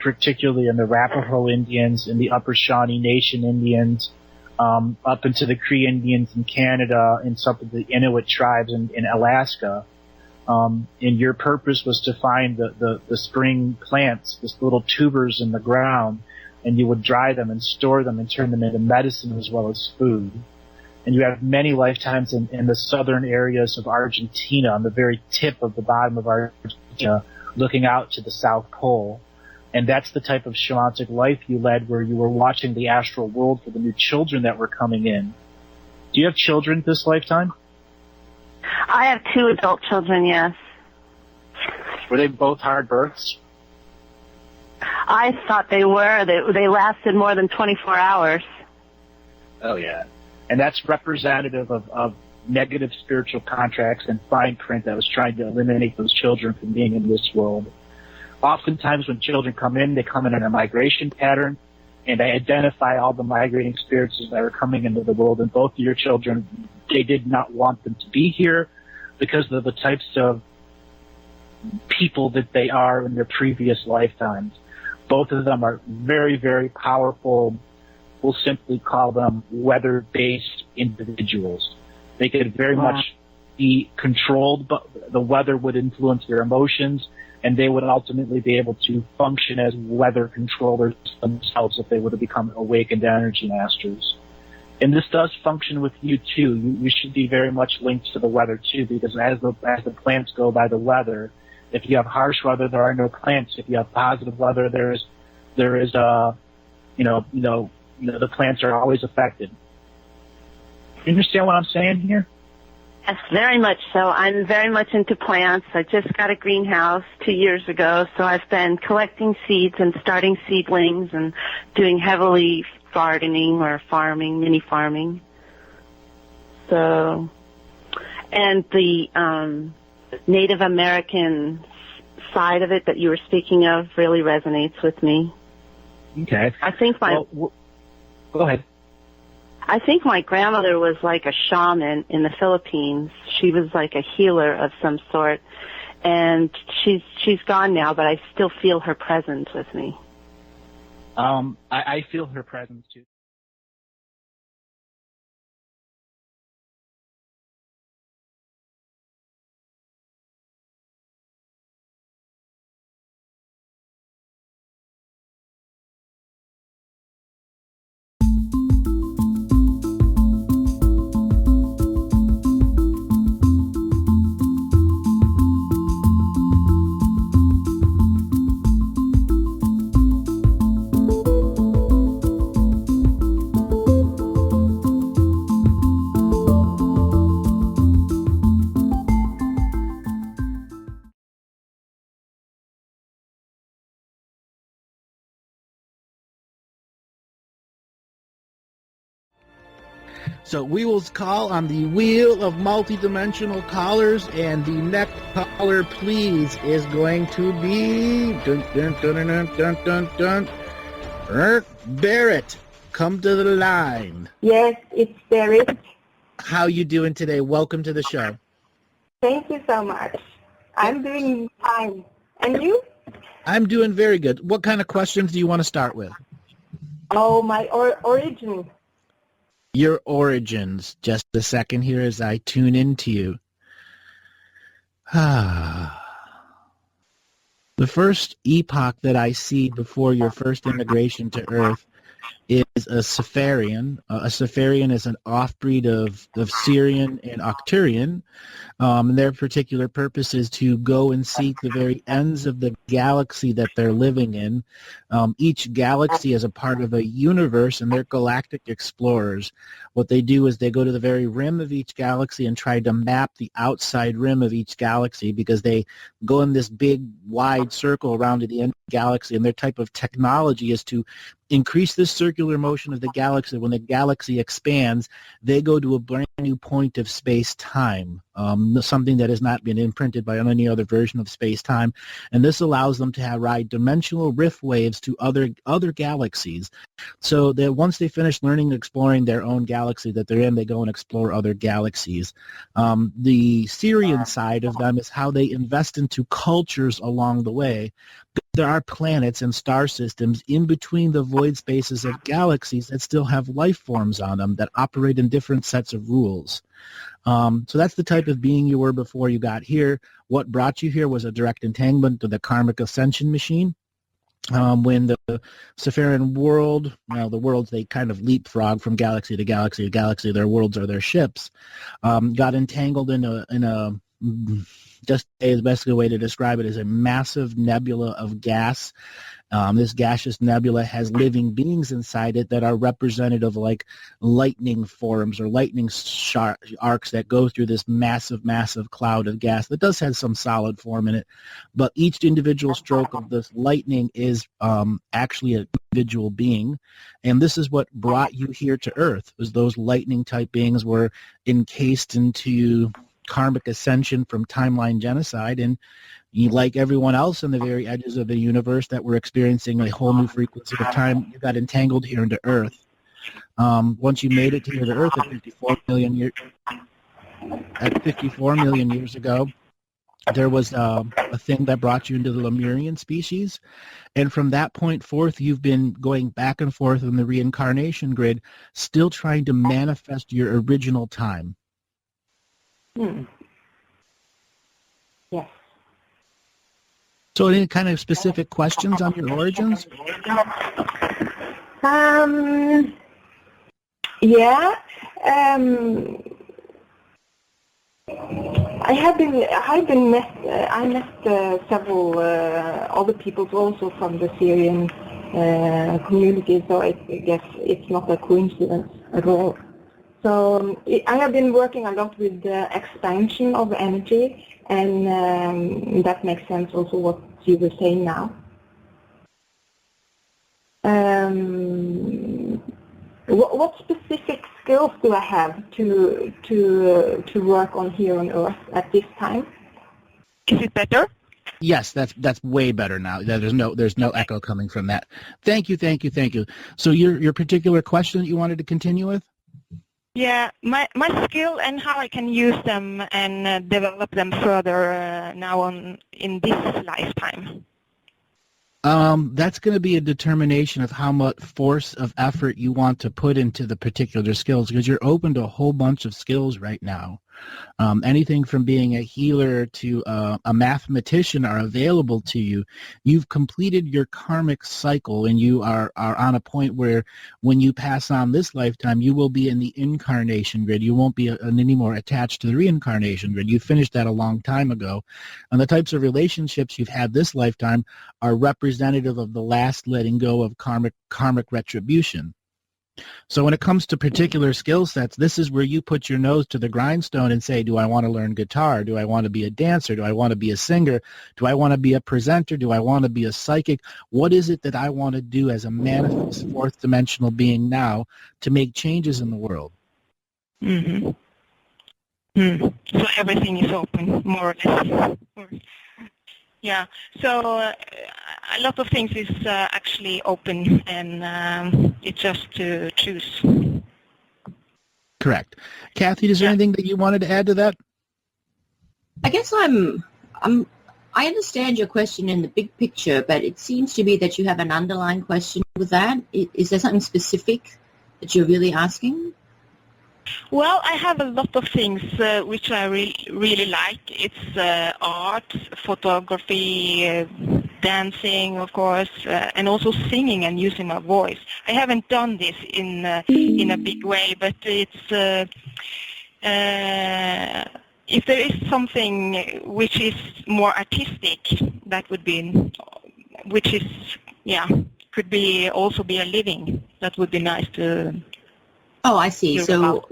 particularly in the Arapaho Indians and the Upper Shawnee Nation Indians, up into the Cree Indians in Canada and some of the Inuit tribes in Alaska. And your purpose was to find the spring plants, these little tubers in the ground, and you would dry them and store them and turn them into medicine as well as food. And you have many lifetimes in the southern areas of Argentina, on the very tip of the bottom of Argentina, looking out to the South Pole. And that's the type of shamanic life you led, where you were watching the astral world for the new children that were coming in. Do you have children this lifetime? I have 2 adult children, yes. Were they both hard births? I thought they were. They lasted more than 24 hours. Oh, yeah. And that's representative of negative spiritual contracts and fine print that was trying to eliminate those children from being in this world. Oftentimes when children come in, they come in a migration pattern, and they identify all the migrating spirits that are coming into the world. And both of your children, they did not want them to be here because of the types of people that they are in their previous lifetimes. Both of them are very, very powerful. We'll simply call them weather-based individuals. They could very much be controlled, but the weather would influence their emotions, and they would ultimately be able to function as weather controllers themselves if they were to become awakened energy masters. And this does function with you too. You should be very much linked to the weather too, because as the plants go by the weather, if you have harsh weather, there are no plants. If you have positive weather, there is the plants are always affected. You understand what I'm saying here? Yes, very much so. I'm very much into plants. I just got a greenhouse 2 years ago, so I've been collecting seeds and starting seedlings and doing heavily gardening or farming, mini farming. So, and the Native American side of it that you were speaking of really resonates with me. Okay. I think go ahead. I think my grandmother was like a shaman in the Philippines. She was like a healer of some sort, and she's gone now, but I still feel her presence with me. I feel her presence too. So we will call on the wheel of multidimensional callers, and the next caller, please, is going to be Barrett. Come to the line. Yes, it's Barrett. How you doing today? Welcome to the show. Thank you so much. I'm doing fine. And you? I'm doing very good. What kind of questions do you want to start with? Oh, my origin. Your origins. Just a second here as I tune into you. The first epoch that I see before your first immigration to Earth is a Safarian. A Safarian is an offbreed of Syrian and Arcturian. And their particular purpose is to go and seek the very ends of the galaxy that they're living in. Each galaxy is a part of a universe, and they're galactic explorers. What they do is they go to the very rim of each galaxy and try to map the outside rim of each galaxy, because they go in this big, wide circle around to the end of the galaxy, and their type of technology is to increase this circular motion of the galaxy. When the galaxy expands, they go to a brand new point of space-time, something that has not been imprinted by any other version of space-time, and this allows them to ride dimensional rift waves to other galaxies, so that once they finish learning and exploring their own galaxy that they're in, they go and explore other galaxies. The Syrian side of them is how they invest into cultures along the way. There are planets and star systems in between the void spaces of galaxies that still have life forms on them that operate in different sets of rules. So that's the type of being you were before you got here. What brought you here was a direct entanglement to the karmic ascension machine. When the Safaran world, the worlds, they kind of leapfrog from galaxy to galaxy to galaxy, their worlds are their ships, got entangled in a just the best way to describe it is a massive nebula of gas. This gaseous nebula has living beings inside it that are representative of like lightning forms or lightning arcs that go through this massive, massive cloud of gas that does have some solid form in it. But each individual stroke of this lightning is actually an individual being. And this is what brought you here to Earth, was those lightning type beings were encased into karmic ascension from timeline genocide, and you, like everyone else on the very edges of the universe that were experiencing a whole new frequency of time, you got entangled here into Earth. Once you made it here to Earth at 54 million years ago, there was a thing that brought you into the Lemurian species, and from that point forth, you've been going back and forth in the reincarnation grid, still trying to manifest your original time. Yes. So any kind of specific questions on your origins? Yeah. I met several other people also from the Syrian community, so I guess it's not a coincidence at all. So I have been working a lot with the expansion of energy, and that makes sense also what you were saying now. What specific skills do I have to work on here on Earth at this time? Is it better? Yes, that's way better now. There's no echo coming from that. Thank you. So your particular question that you wanted to continue with? Yeah, my skill and how I can use them and develop them further now in this lifetime. That's going to be a determination of how much force of effort you want to put into the particular skills, because you're open to a whole bunch of skills right now. Anything from being a healer to a mathematician are available to you. You've completed your karmic cycle, and you are on a point where when you pass on this lifetime, you will be in the incarnation grid. You won't be anymore attached to the reincarnation grid. You finished that a long time ago. And the types of relationships you've had this lifetime are representative of the last letting go of karmic retribution. So when it comes to particular skill sets, this is where you put your nose to the grindstone and say, do I want to learn guitar? Do I want to be a dancer? Do I want to be a singer? Do I want to be a presenter? Do I want to be a psychic? What is it that I want to do as a manifest fourth dimensional being now to make changes in the world? So everything is open, more or less. Yeah, so a lot of things is actually open, and it's just to choose. Correct. Kathy, is there anything that you wanted to add to that? I guess I understand your question in the big picture, but it seems to be that you have an underlying question with that. Is there something specific that you're really asking? Well, I have a lot of things which I really like. It's art, photography, dancing, of course, and also singing and using my voice. I haven't done this in a big way, but it's if there is something which is more artistic, that would be, which is could be also be a living. That would be nice to. Oh, I see. So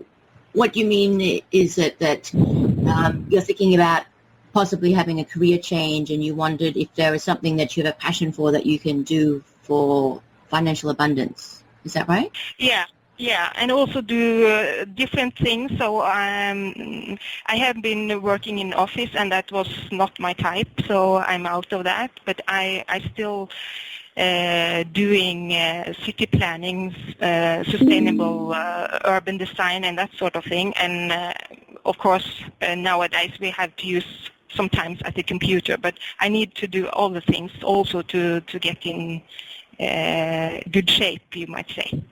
what you mean is that you're thinking about possibly having a career change, and you wondered if there is something that you have a passion for that you can do for financial abundance. Is that right? Yeah, and also do different things. So I have been working in office, and that was not my type, so I'm out of that. But I still doing city planning, sustainable urban design, and that sort of thing. And of course, nowadays we have to use sometimes at the computer, but I need to do all the things also to get in good shape, you might say.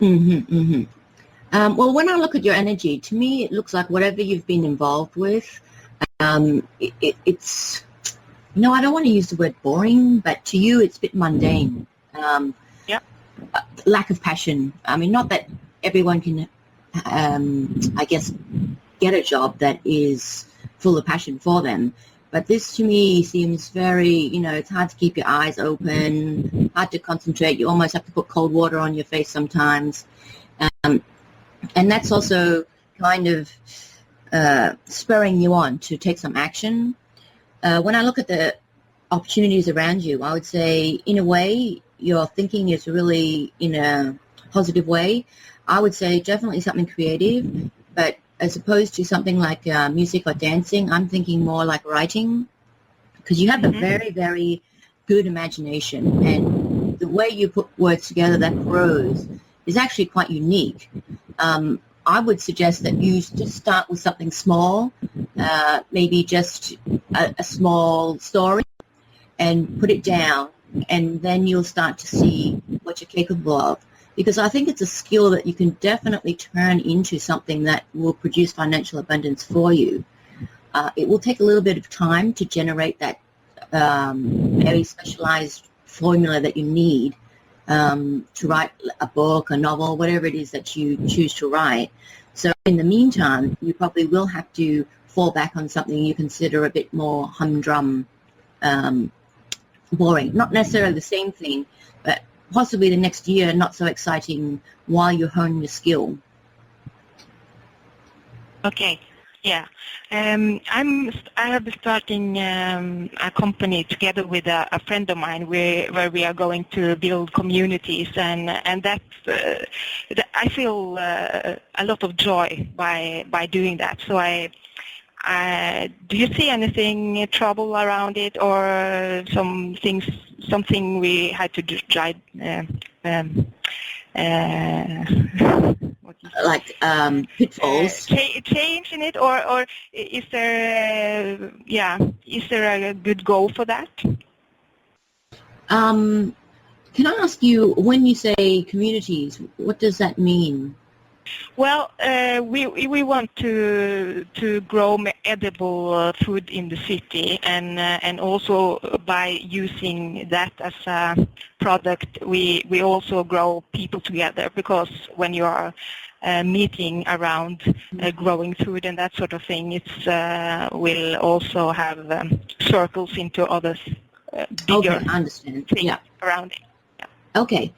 Well, when I look at your energy, to me it looks like whatever you've been involved with, it's, I don't want to use the word boring, but to you it's a bit mundane. Lack of passion. I mean, not that everyone can, I guess, get a job that is full of passion for them, but this to me seems very, it's hard to keep your eyes open, hard to concentrate. You almost have to put cold water on your face sometimes. And that's also kind of spurring you on to take some action. When I look at the opportunities around you, I would say, in a way, your thinking is really in a positive way. I would say definitely something creative, but as opposed to something like music or dancing, I'm thinking more like writing, because you have a very, very good imagination, and the way you put words together, that prose, is actually quite unique. I would suggest that you just start with something small, maybe just a small story, and put it down, and then you'll start to see what you're capable of. Because I think it's a skill that you can definitely turn into something that will produce financial abundance for you. It will take a little bit of time to generate that very specialized formula that you need to write a book, a novel, whatever it is that you choose to write. So in the meantime, you probably will have to fall back on something you consider a bit more humdrum, boring. Not necessarily the same thing, but possibly the next year not so exciting while you hone your skill. Okay. Yeah. I have been starting a company together with a friend of mine where we are going to build communities, and that's I feel a lot of joy by doing that. So do you see anything trouble around it, or something we had to try? Pitfalls. Change in it, or is there a good goal for that? Can I ask you, when you say communities, what does that mean? Well, we want to grow edible food in the city, and also by using that as a product, we also grow people together, because when you are meeting around growing food and that sort of thing, it's will also have circles into other bigger things around it. Yeah. Okay.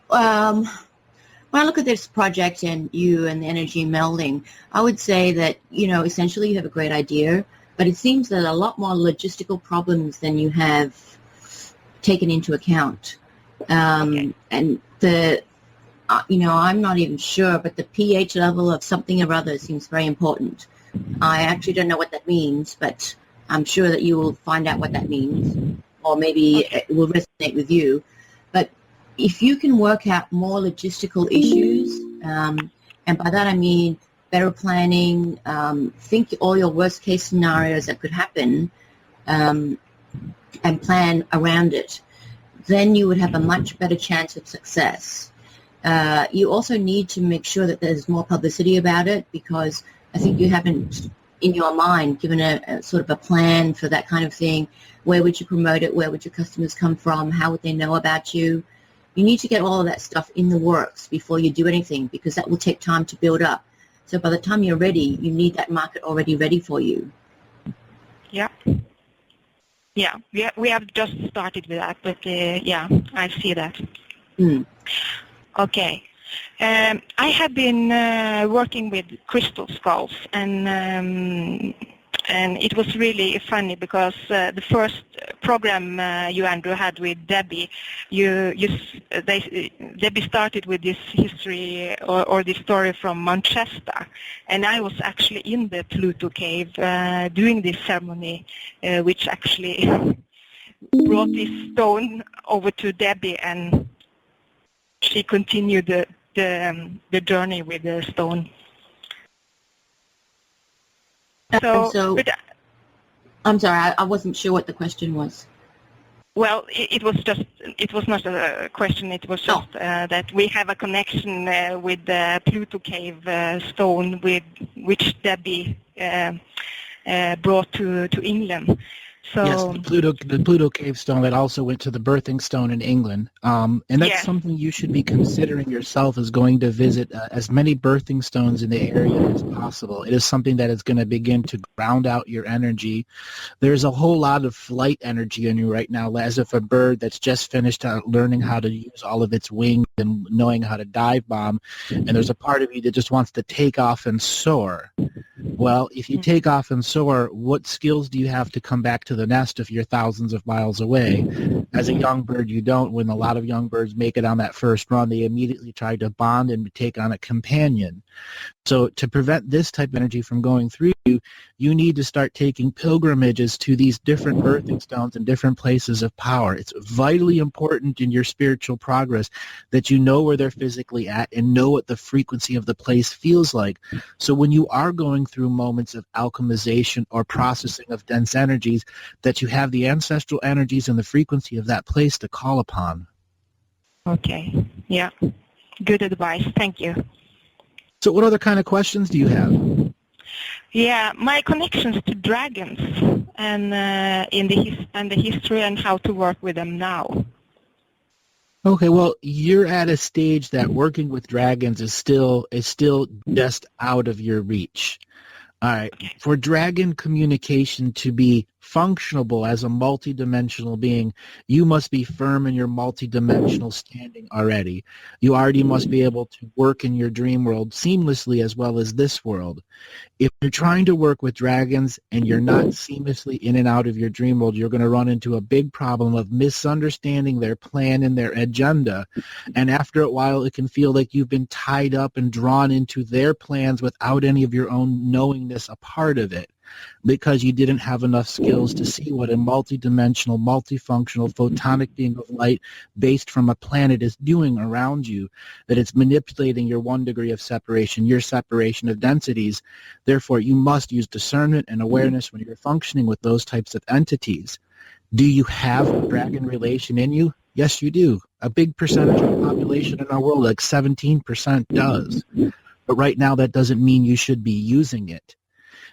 When I look at this project and you and the energy melding, I would say that, essentially you have a great idea, but it seems that a lot more logistical problems than you have taken into account. And I'm not even sure, but the pH level of something or other seems very important. I actually don't know what that means, but I'm sure that you will find out what that means, or maybe it will resonate with you. But if you can work out more logistical issues, and by that I mean better planning, think all your worst case scenarios that could happen, and plan around it, then you would have a much better chance of success. You also need to make sure that there's more publicity about it, because I think you haven't, in your mind, given a sort of a plan for that kind of thing. Where would you promote it? Where would your customers come from? How would they know about you? You need to get all of that stuff in the works before you do anything, because that will take time to build up. So by the time you're ready, you need that market already ready for you. Yeah. Yeah, we have just started with that, but I see that. Okay. I have been working with crystal skulls, and And it was really funny because the first program you, Andrew, had with Debbie, Debbie started with this history or this story from Manchester, and I was actually in the Pluto cave doing this ceremony, which actually brought this stone over to Debbie, and she continued the journey with the stone. So I'm sorry, I wasn't sure what the question was. Well, it was not a question. It was just that we have a connection with the Pluto cave stone, which Debbie brought to England. So yes, the Pluto cave stone that also went to the birthing stone in England, and that's something you should be considering yourself, is going to visit as many birthing stones in the area as possible. It is something that is going to begin to ground out your energy. There's a whole lot of flight energy in you right now, as if a bird that's just finished learning how to use all of its wings and knowing how to dive bomb, and there's a part of you that just wants to take off and soar. Well, if you take off and soar, what skills do you have to come back to the nest if you're thousands of miles away? As a young bird, you don't. When a lot of young birds make it on that first run, they immediately try to bond and take on a companion. So to prevent this type of energy from going through you, you need to start taking pilgrimages to these different birthing stones and different places of power. It's vitally important in your spiritual progress that you know where they're physically at and know what the frequency of the place feels like. So when you are going through moments of alchemization or processing of dense energies, that you have the ancestral energies and the frequency of that place to call upon. Okay, yeah, good advice. Thank you. So what other kind of questions do you have? Yeah, my connections to dragons and the history and how to work with them now. Okay, well, you're at a stage that working with dragons is still just out of your reach. All right, for dragon communication to be functionable as a multidimensional being, you must be firm in your multidimensional standing already. You already must be able to work in your dream world seamlessly as well as this world. If you're trying to work with dragons and you're not seamlessly in and out of your dream world, you're going to run into a big problem of misunderstanding their plan and their agenda. And after a while, it can feel like you've been tied up and drawn into their plans without any of your own knowingness a part of it, because you didn't have enough skills to see what a multidimensional, multifunctional, photonic being of light based from a planet is doing around you, that it's manipulating your 1 degree of separation, your separation of densities. Therefore, you must use discernment and awareness when you're functioning with those types of entities. Do you have a dragon relation in you? Yes, you do. A big percentage of the population in our world, like 17%, does. But right now, that doesn't mean you should be using it.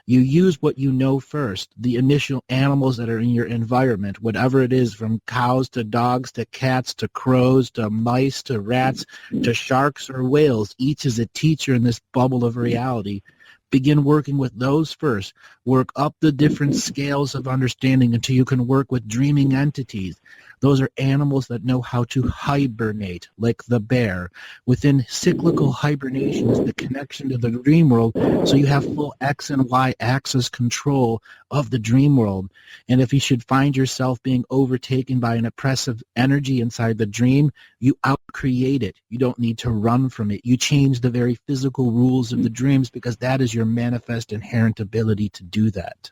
You use what you know first, the initial animals that are in your environment, whatever it is, from cows to dogs to cats to crows to mice to rats to sharks or whales. Each is a teacher in this bubble of reality. Begin working with those first. Work up the different scales of understanding until you can work with dreaming entities. Those are animals that know how to hibernate, like the bear. Within cyclical hibernation is the connection to the dream world, so you have full X and Y axis control of the dream world. And if you should find yourself being overtaken by an oppressive energy inside the dream, you outcreate it. You don't need to run from it. You change the very physical rules of the dreams, because that is your manifest inherent ability to do that.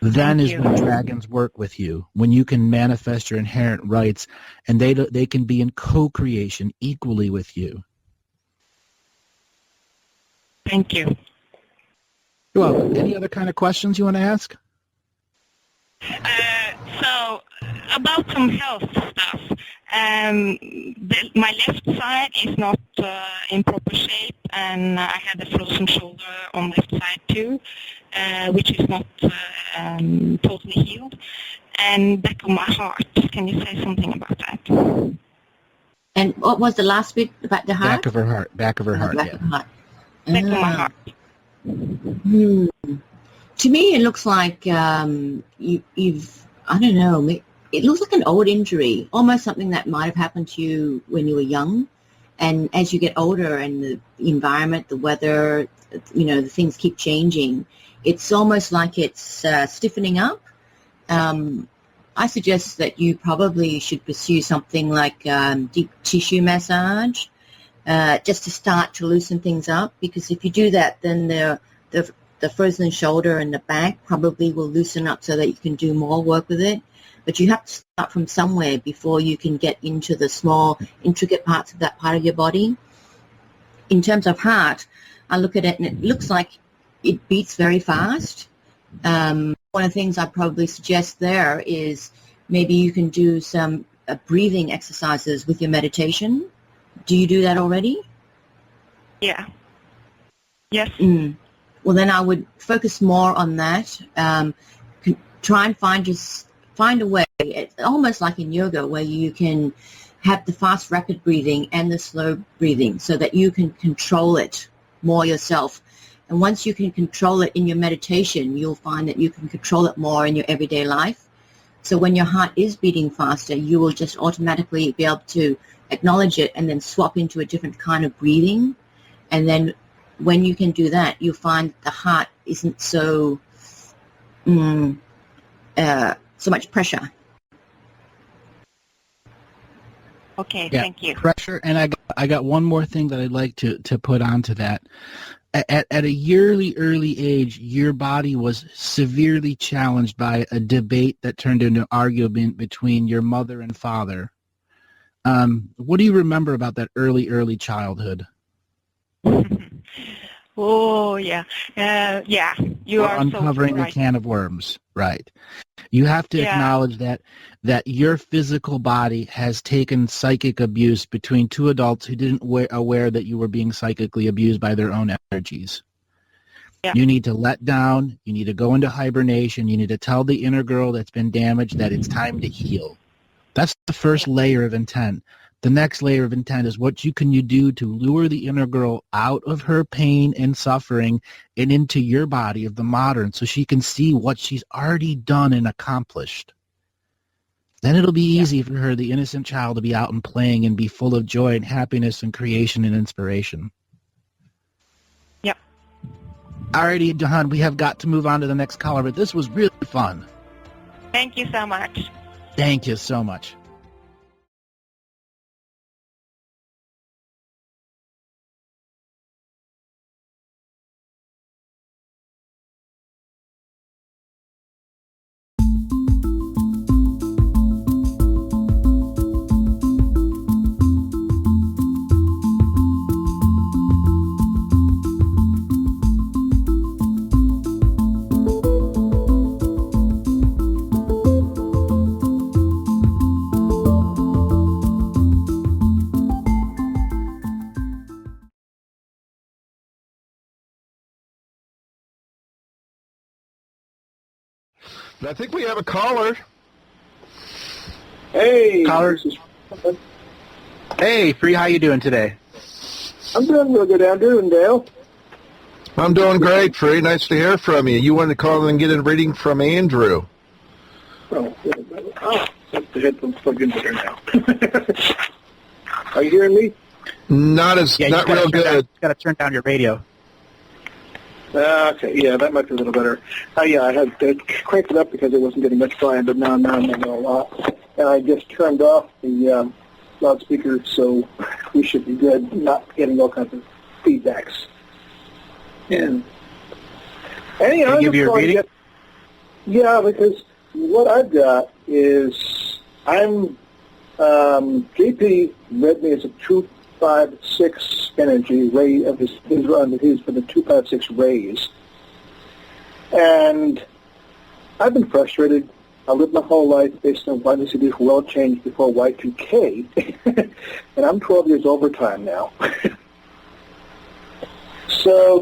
Then is when dragons work with you, when you can manifest your inherent rights, and they can be in co-creation equally with you. Thank you. You're welcome. Any other kind of questions you want to ask? So, about some health stuff. My left side is not in proper shape, and I had a frozen shoulder on left side too, which is not totally healed. And back of my heart, can you say something about that? And what was the last bit about the heart? Back of her heart. Back of her heart, Back yeah. of the heart. Back of my heart. To me, it looks like you've, I don't know, it looks like an old injury, almost something that might have happened to you when you were young, And as you get older and the environment, the weather, the things keep changing, it's almost like it's stiffening up. I suggest that you probably should pursue something like deep tissue massage, just to start to loosen things up, because if you do that, then the frozen shoulder and the back probably will loosen up so that you can do more work with it. But you have to start from somewhere before you can get into the small, intricate parts of that part of your body. In terms of heart, I look at it and it looks like it beats very fast. One of the things I'd probably suggest there is maybe you can do some breathing exercises with your meditation. Do you do that already? Yeah. Yes. Well, then I would focus more on that. Try and find a way, it's almost like in yoga, where you can have the fast, rapid breathing and the slow breathing so that you can control it more yourself. And once you can control it in your meditation, you'll find that you can control it more in your everyday life. So when your heart is beating faster, you will just automatically be able to acknowledge it and then swap into a different kind of breathing. And then when you can do that, you'll find the heart isn't so much pressure. Okay, Yeah, thank you. pressure, and I got one more thing that I'd like to put onto that. At a early age, your body was severely challenged by a debate that turned into an argument between your mother and father. What do you remember about that early childhood? Oh, yeah. Yeah, you are uncovering so a right. can of worms, right? You have to acknowledge that your physical body has taken psychic abuse between two adults who didn't aware that you were being psychically abused by their own energies. Yeah. You need to let down. You need to go into hibernation. You need to tell the inner girl that's been damaged that it's time to heal. That's the first layer of intent. The next layer of intent is what you do to lure the inner girl out of her pain and suffering and into your body of the modern so she can see what she's already done and accomplished. Then it'll be easy for her, the innocent child, to be out and playing and be full of joy and happiness and creation and inspiration. Yep. Alrighty, Dahan, we have got to move on to the next caller, but this was really fun. Thank you so much. Thank you so much. I think we have a caller. Hey, callers. Hey, Free, how you doing today? I'm doing real good, Andrew and Dale. I'm doing great, Free. Nice to hear from you. You wanted to call and get a reading from Andrew. Oh, the headphones plugged in better now. Are you hearing me? Not real good. Got to turn down your radio. Okay, yeah, that might be a little better. Yeah, I had to crank it up because it wasn't getting much volume, but now I'm getting a lot. And I just turned off the loudspeaker, so we should be good, not getting all kinds of feedbacks. And anyhow, give you a reading? Yeah, because what I've got is JP read me as a 256 energy ray of his for the 256 rays, and I've been frustrated. I lived my whole life based on wanting to see this world change before Y2K, and I'm 12 years overtime now. So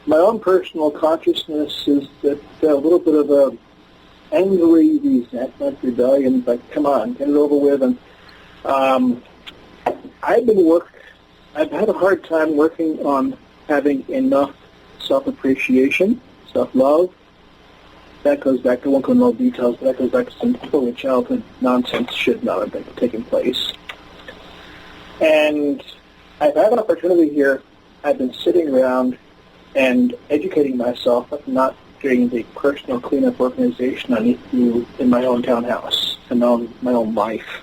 my own personal consciousness is that a little bit of a angry resentment, rebellion, but come on, get it over with. And I've had a hard time working on having enough self-appreciation, self-love. That goes back to, I won't go into all details, but that goes back to some totally childhood nonsense should not have been taking place. And I've had an opportunity here. I've been sitting around and educating myself, but not doing the personal cleanup organization I need to do in my own townhouse and on my own life.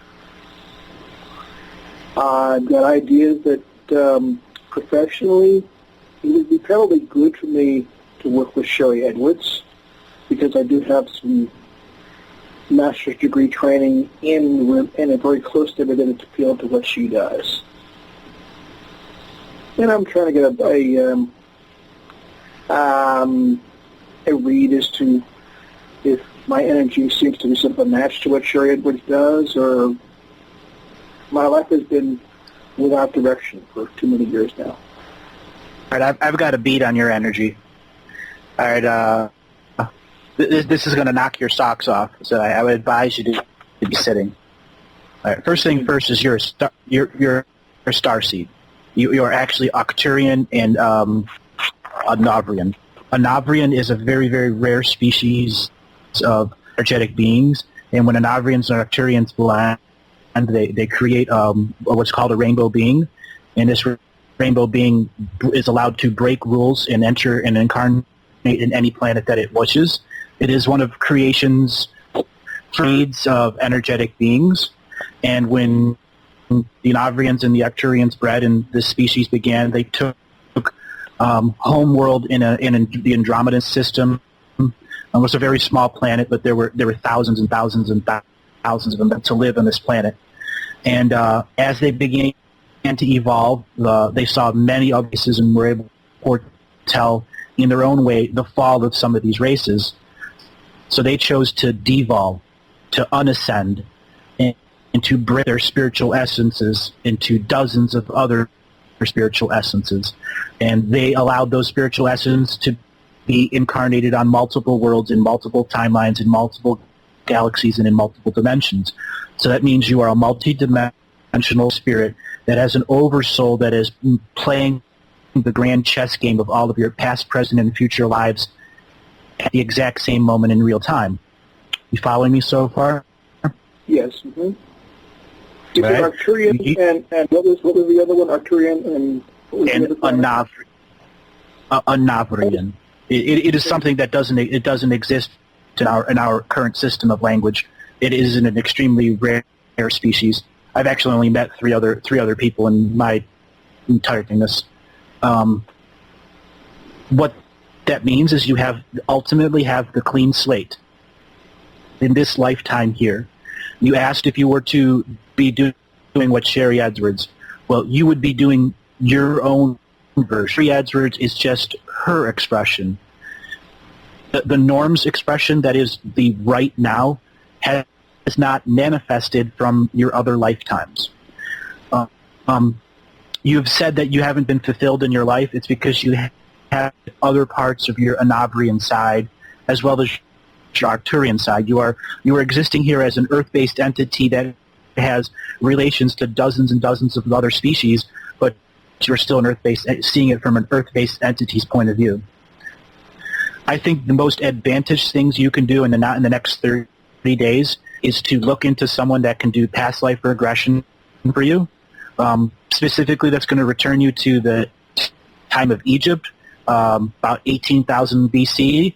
I've got ideas that professionally it would be probably good for me to work with Sherry Edwards, because I do have some master's degree training in a very closely related field to what she does. And I'm trying to get a read as to if my energy seems to be sort of a match to what Sherry Edwards does, or my life has been without direction for too many years now. All right, I've got a beat on your energy. All right, this is going to knock your socks off, so I would advise you to be sitting. All right, first thing first is you're a starseed. You are actually Arcturian and a Novrian. A Novrian is a very, very rare species of energetic beings, and when a Novrians and Arcturians blend, they create what's called a rainbow being, and this rainbow being is allowed to break rules and enter and incarnate in any planet that it wishes. It is one of creation's breeds of energetic beings, and when the Novrians and the Arcturians bred and this species began, they took homeworld in the Andromeda system. It was a very small planet, but there were thousands and thousands and thousands of them to live on this planet. And as they began to evolve, they saw many of races and were able to foretell in their own way the fall of some of these races. So they chose to devolve, to unascend, and to break their spiritual essences into dozens of other spiritual essences. And they allowed those spiritual essences to be incarnated on multiple worlds, in multiple timelines, in multiple galaxies, and in multiple dimensions. So that means you are a multi-dimensional spirit that has an oversoul that is playing the grand chess game of all of your past, present, and future lives at the exact same moment in real time. You following me so far? Yes. Mm-hmm. Is it Arcturian and what was the other one? Arcturian and what was the other a Novrian. It is something that doesn't exist in our current system of language. It is an extremely rare species. I've actually only met three other people in my entire thingness. What that means is you ultimately have the clean slate in this lifetime here. You asked if you were to be doing what Sherry Edwards. Well, you would be doing your own version. Sherry Edwards is just her expression. The norm's expression, that is the right now, has not manifested from your other lifetimes. You've said that you haven't been fulfilled in your life. It's because you have other parts of your Anabrian side as well as your Arcturian side. You are existing here as an Earth-based entity that has relations to dozens and dozens of other species, but you're still an Earth-based, seeing it from an Earth-based entity's point of view. I think the most advantaged things you can do in the next 30 days is to look into someone that can do past life regression for you. Specifically, that's going to return you to the time of Egypt, about 18,000 BC,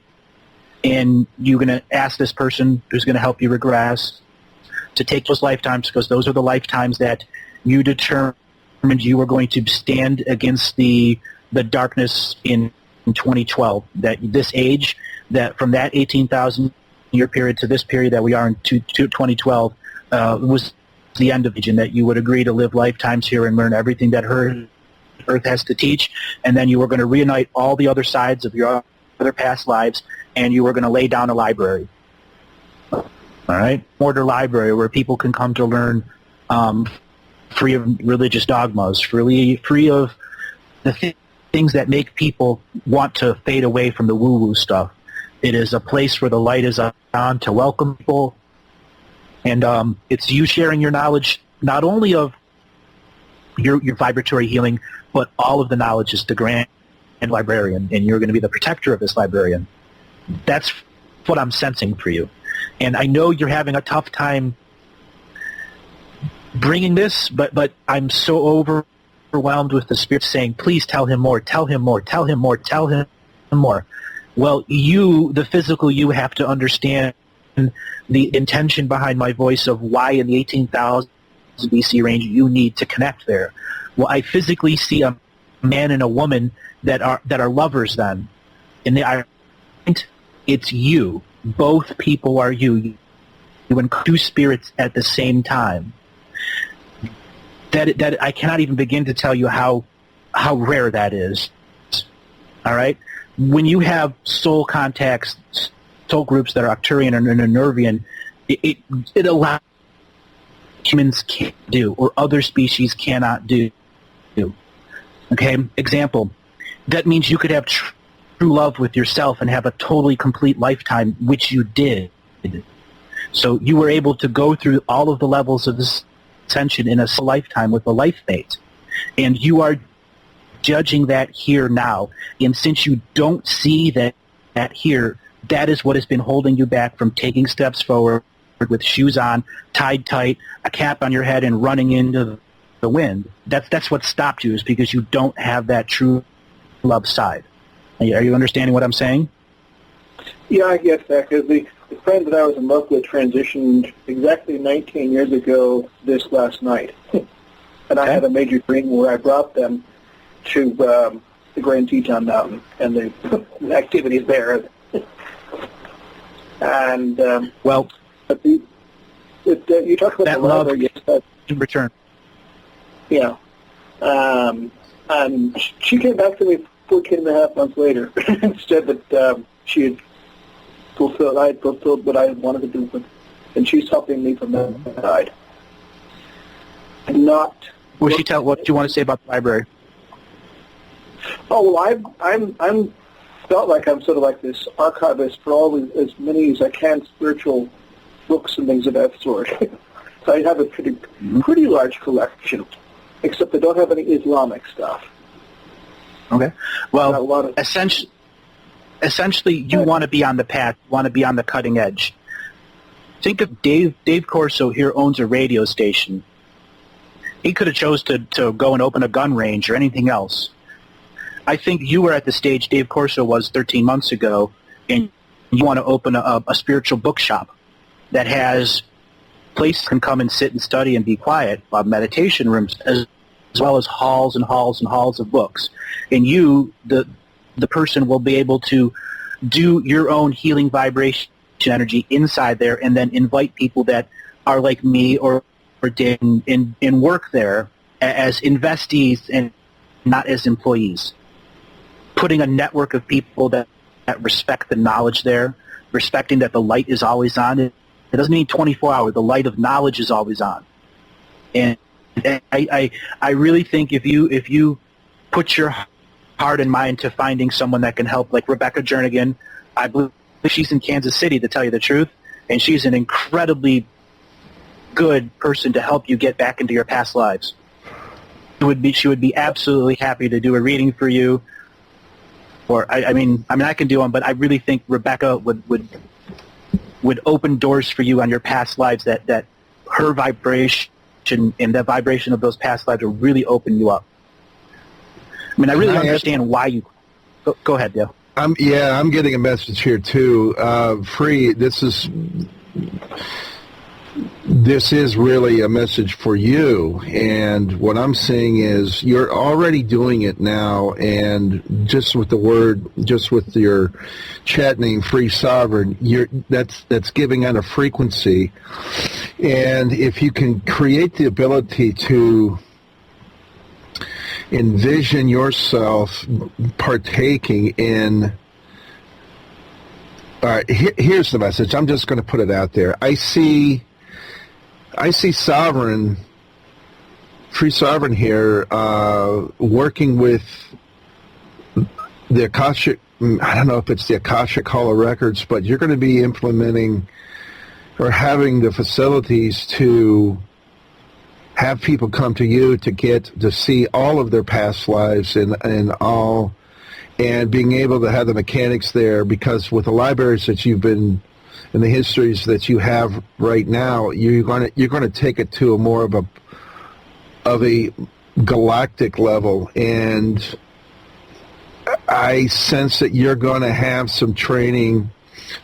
and you're going to ask this person who's going to help you regress to take those lifetimes, because those are the lifetimes that you determined you were going to stand against the darkness in 2012. That this age, that from that 18,000 year period to this period that we are in 2012 was the end of it, and that you would agree to live lifetimes here and learn everything that Earth has to teach, and then you were going to reunite all the other sides of your other past lives, and you were going to lay down a library. All right, order library where people can come to learn, free of religious dogmas, free of the things that make people want to fade away from the woo-woo stuff. It is a place where the light is on to welcome people, and it's you sharing your knowledge, not only of your vibratory healing, but all of the knowledge is the grand librarian, and you're going to be the protector of this librarian. That's what I'm sensing for you. And I know you're having a tough time bringing this, but I'm so overwhelmed with the Spirit saying, please tell him more, tell him more, tell him more, tell him more. Well, you, the physical you, have to understand the intention behind my voice of why in the 18,000 BC range you need to connect there. Well, I physically see a man and a woman that are lovers then. And it's you. Both people are you. You include two spirits at the same time. That I cannot even begin to tell you how rare that is. All right? When you have soul contacts, soul groups that are Arcturian and Nervian, it allows humans can't do or other species cannot do. Okay? Example. That means you could have true love with yourself and have a totally complete lifetime, which you did. So you were able to go through all of the levels of ascension in a lifetime with a life mate. And you are judging that here now. And since you don't see that here, that is what has been holding you back from taking steps forward with shoes on, tied tight, a cap on your head, and running into the wind. That's what stopped you, is because you don't have that true love side. Are you understanding what I'm saying? Yeah, I get that, because the friend that I was in love with transitioned exactly 19 years ago this last night. And I had a major dream where I brought them to the Grand Teton Mountain and the activities there. And, but you talk about that the love in return. Yeah. And she came back to me 14 and a half months later and said that she had I had fulfilled what I wanted to do with, and she's helping me from that side. What do you want to say about the library? Oh, well, I'm felt like I'm sort of like this archivist for all as many as I can spiritual books and things of that sort. So I have a pretty large collection, except I don't have any Islamic stuff. Okay. Well, essentially, you want to be on the path, you want to be on the cutting edge. Think of Dave Corso here owns a radio station. He could have chose to go and open a gun range or anything else. I think you were at the stage Dave Corso was 13 months ago, and you want to open a spiritual bookshop that has places can come and sit and study and be quiet, meditation rooms, as well as halls and halls and halls of books. And you, the person, will be able to do your own healing vibration energy inside there, and then invite people that are like me or did and work there as investees and not as employees. Putting a network of people that respect the knowledge there, respecting that the light is always on. It doesn't mean 24 hours. The light of knowledge is always on. And I really think if you put your heart and mind to finding someone that can help, like Rebecca Jernigan, I believe she's in Kansas City, to tell you the truth, and she's an incredibly good person to help you get back into your past lives. She would be absolutely happy to do a reading for you. Or I mean I can do one, but I really think Rebecca would open doors for you on your past lives that her vibration and the vibration of those past lives will really open you up. I mean, I really understand why you... Go ahead, Dale. I'm getting a message here, too. Free, this is really a message for you, and what I'm saying is you're already doing it now, and just with your chat name, Free Sovereign, that's giving out a frequency, and if you can create the ability to envision yourself partaking in... All right, here's the message. I'm just going to put it out there. I see Sovereign, Free Sovereign here, working with the Akashic, I don't know if it's the Akashic Hall of Records, but you're going to be implementing or having the facilities to have people come to you to get to see all of their past lives and being able to have the mechanics there, because with the libraries that you've been and the histories that you have right now, you're going to take it to a more of a galactic level, and I sense that you're going to have some training,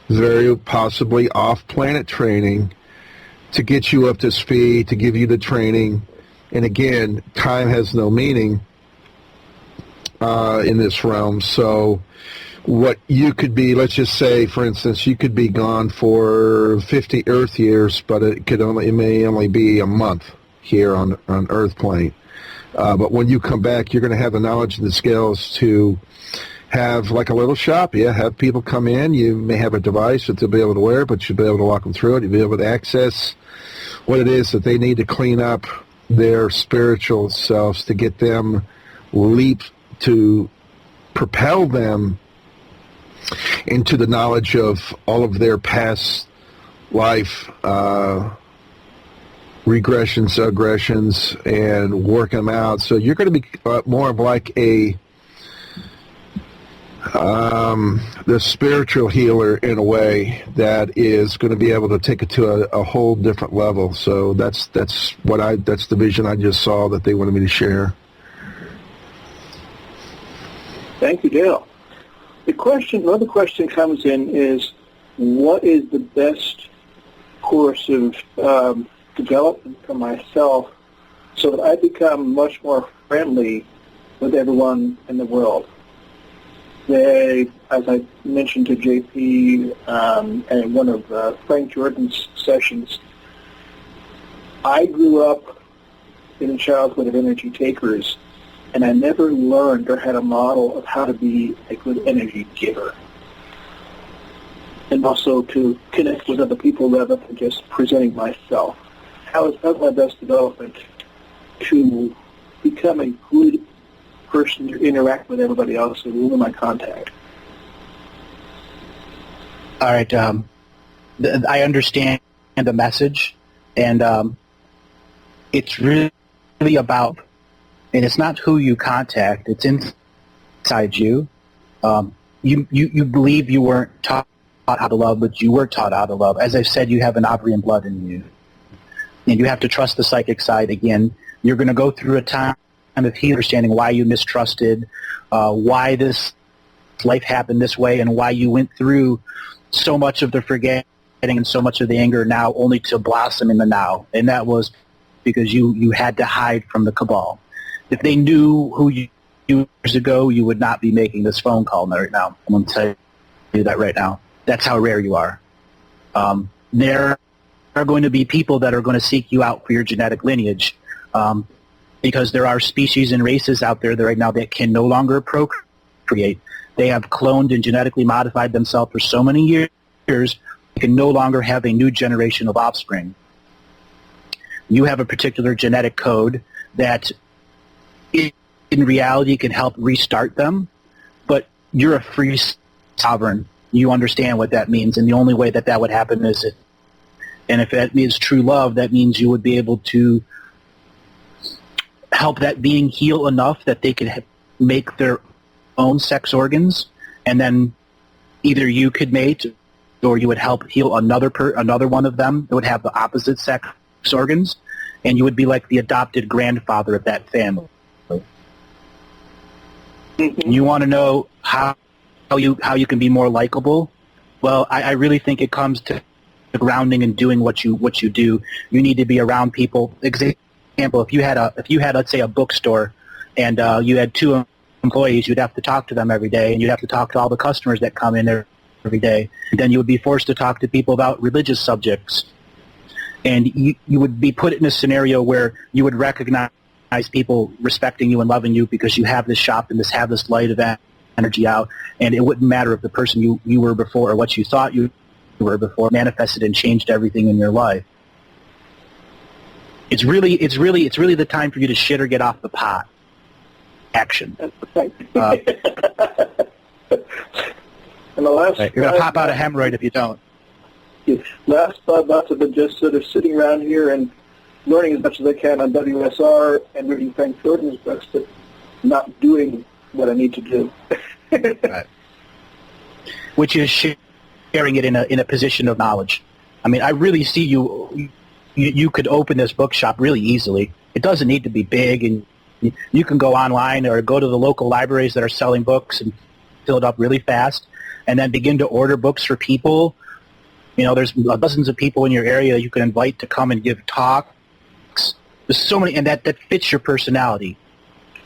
very possibly off-planet training, to get you up to speed, to give you the training. And again, time has no meaning in this realm. So what you could be, let's just say, for instance, you could be gone for 50 Earth years, but it may only be a month here on Earth plane. But when you come back, you're going to have the knowledge and the skills to have like a little shop. Yeah, have people come in. You may have a device that they'll be able to wear, but you'll be able to walk them through it. You'll be able to access what it is that they need to clean up their spiritual selves, to get them leap, to propel them into the knowledge of all of their past life regressions, aggressions, and work them out. So you're going to be more of like the spiritual healer in a way that is going to be able to take it to a whole different level. So that's the vision I just saw that they wanted me to share. Thank you, Dale. Another question comes in is, what is the best course of development for myself so that I become much more friendly with everyone in the world? As I mentioned to JP in one of Frank Jordan's sessions, I grew up in a childhood of energy takers, and I never learned or had a model of how to be a good energy giver, and also to connect with other people rather than just presenting myself. How's my best development to become a good person to interact with everybody else and whom I contact? All right. I understand the message, and it's really about, and it's not who you contact, it's inside you. You believe you weren't taught how to love, but you were taught how to love. As I've said, you have an Arcturian blood in you, and you have to trust the psychic side. Again, you're going to go through a time of healing, understanding why you mistrusted, why this life happened this way, and why you went through so much of the forgetting and so much of the anger now only to blossom in the now. And that was because you had to hide from the cabal. If they knew who you years ago, you would not be making this phone call right now. I'm going to tell you that right now. That's how rare you are. There are going to be people that are going to seek you out for your genetic lineage, because there are species and races out there that right now that can no longer procreate. They have cloned and genetically modified themselves for so many years, they can no longer have a new generation of offspring. You have a particular genetic code that in reality can help restart them, but you're a free sovereign. You understand what that means, and the only way that would happen is if that means true love, that means you would be able to help that being heal enough that they could make their own sex organs, and then either you could mate or you would help heal another one of them that would have the opposite sex organs, and you would be like the adopted grandfather of that family. You want to know how you can be more likable? Well, I really think it comes to grounding and doing what you do. You need to be around people. Example, if you had let's say a bookstore, and you had 2 employees, you'd have to talk to them every day, and you'd have to talk to all the customers that come in there every day. And then you would be forced to talk to people about religious subjects, and you would be put in a scenario where you would recognize people respecting you and loving you because you have this shop and have this light of energy out, and it wouldn't matter if the person you were before or what you thought you were before manifested and changed everything in your life. It's really the time for you to shit or get off the pot. Action. That's right. And the last, you're going to pop out a hemorrhoid if you don't. Last 5 months I've been just sort of sitting around here and learning as much as I can on WSR and reading Frank Jordan's books, but not doing what I need to do. Right. Which is share carrying it in a position of knowledge. I mean, I really see you could open this bookshop really easily. It doesn't need to be big, and you can go online or go to the local libraries that are selling books and fill it up really fast, and then begin to order books for people. You know, there's dozens of people in your area you can invite to come and give talks. There's so many, and that fits your personality.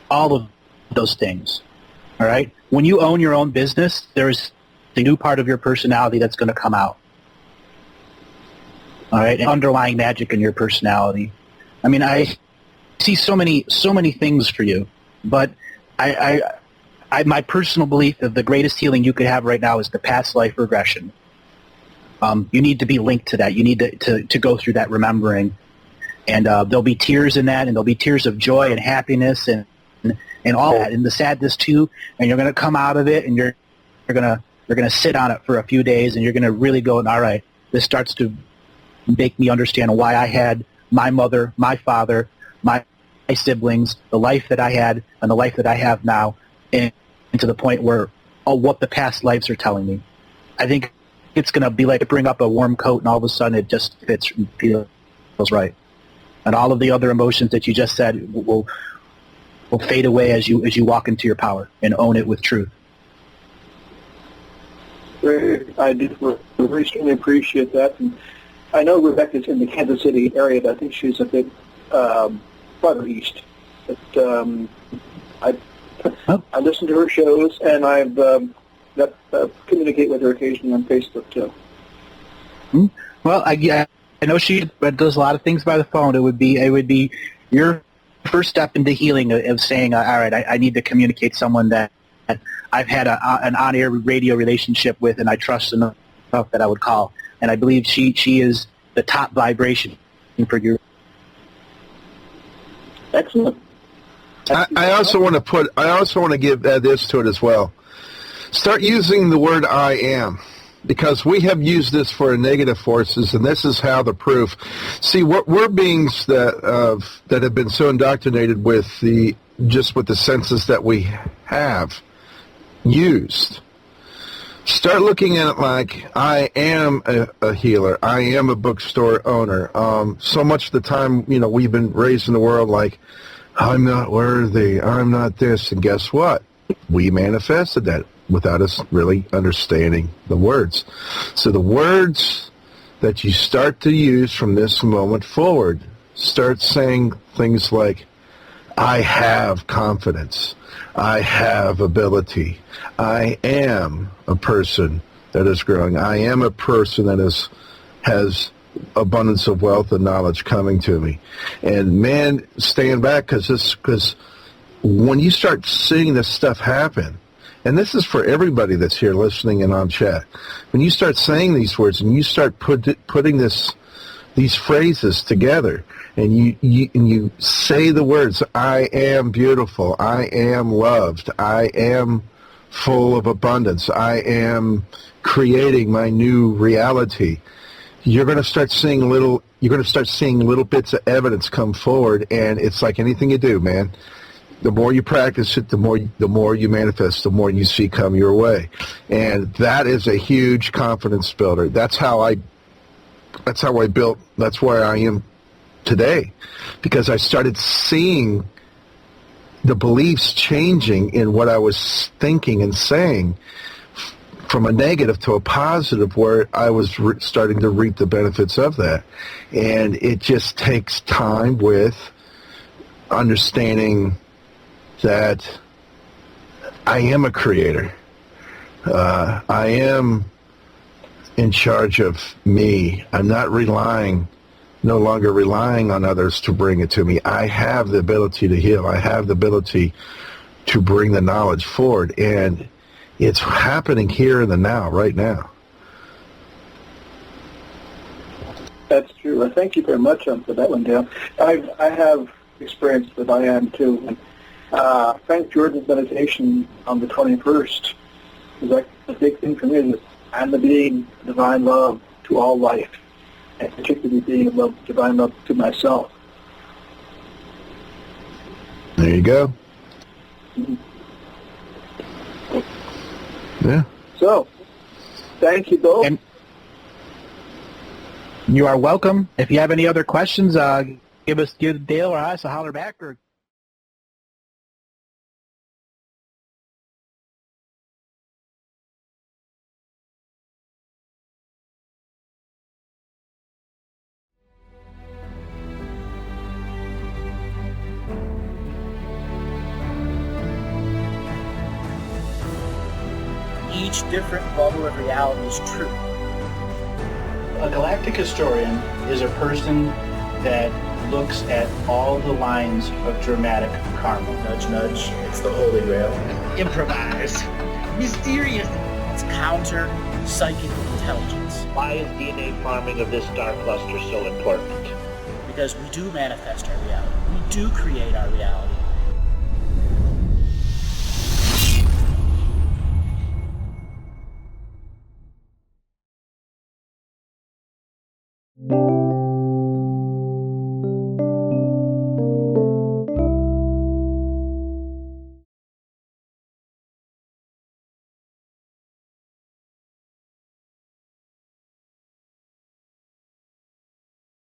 All of those things. All right? When you own your own business, there's the new part of your personality that's going to come out. All right? And underlying magic in your personality. I mean, I see so many things for you, but I my personal belief that the greatest healing you could have right now is the past life regression. You need to be linked to that. You need to go through that remembering. And there'll be tears in that, and there'll be tears of joy and happiness and all that, and the sadness too. And you're going to come out of it, and you're going to sit on it for a few days, and you're going to really go, all right, this starts to make me understand why I had my mother, my father, my siblings, the life that I had, and the life that I have now, and to the point where what the past lives are telling me. I think it's going to be like to bring up a warm coat, and all of a sudden it just fits and feels right. And all of the other emotions that you just said will fade away as you walk into your power and own it with truth. I do extremely appreciate that. And I know Rebecca's in the Kansas City area, but I think she's a bit farther east. But I listen to her shows, and I've communicate with her occasionally on Facebook too. Well, I know she does a lot of things by the phone. It would be your first step into healing of saying, all right, I need to communicate someone that I've had an on-air radio relationship with, and I trust enough that I would call. And I believe she is the top vibration for you. Excellent. I also want to add this to it as well. Start using the word I am, because we have used this for negative forces, and this is how the proof. See, we're beings that have been so indoctrinated with the senses that we have used. Start looking at it like, I am a healer. I am a bookstore owner. So much of the time, we've been raised in the world like, I'm not worthy. I'm not this. And guess what? We manifested that without us really understanding the words. So the words that you start to use from this moment forward, start saying things like, I have confidence. I have ability. I am a person that is growing. I am a person that has abundance of wealth and knowledge coming to me. And man, stand back, because when you start seeing this stuff happen, and this is for everybody that's here listening and on chat, when you start saying these words and you start putting these phrases together, and you say the words, I am beautiful, I am loved, I am full of abundance, I am creating my new reality, you're going to start seeing little bits of evidence come forward. And it's like anything you do, man. The more you practice it, the more you manifest, the more you see come your way. And that is a huge confidence builder. That's how I built, that's where I am today, because I started seeing the beliefs changing in what I was thinking and saying from a negative to a positive, where I was starting to reap the benefits of that. And it just takes time with understanding that I am a creator. I am in charge of me. I'm not no longer relying on others to bring it to me. I have the ability to heal. I have the ability to bring the knowledge forward. And it's happening here in the now, right now. That's true. Thank you very much for that one, Dale. I have experience with I am too. Frank Jordan's meditation on the 21st is like a big thing for me. I'm the being, divine love to all life, and particularly being love, divine love to myself. There you go. Mm-hmm. Yeah. So, Thank you both. And you are welcome. If you have any other questions, give Dale or us a holler back. Or Each different bubble of reality is true. a galactic historian is a person that looks at all the lines of dramatic karma. Nudge, nudge. It's the Holy Grail. Improvise. Mysterious. It's counter psychic intelligence. Why is DNA farming of this star cluster so important? Because we do manifest our reality. We do create our reality.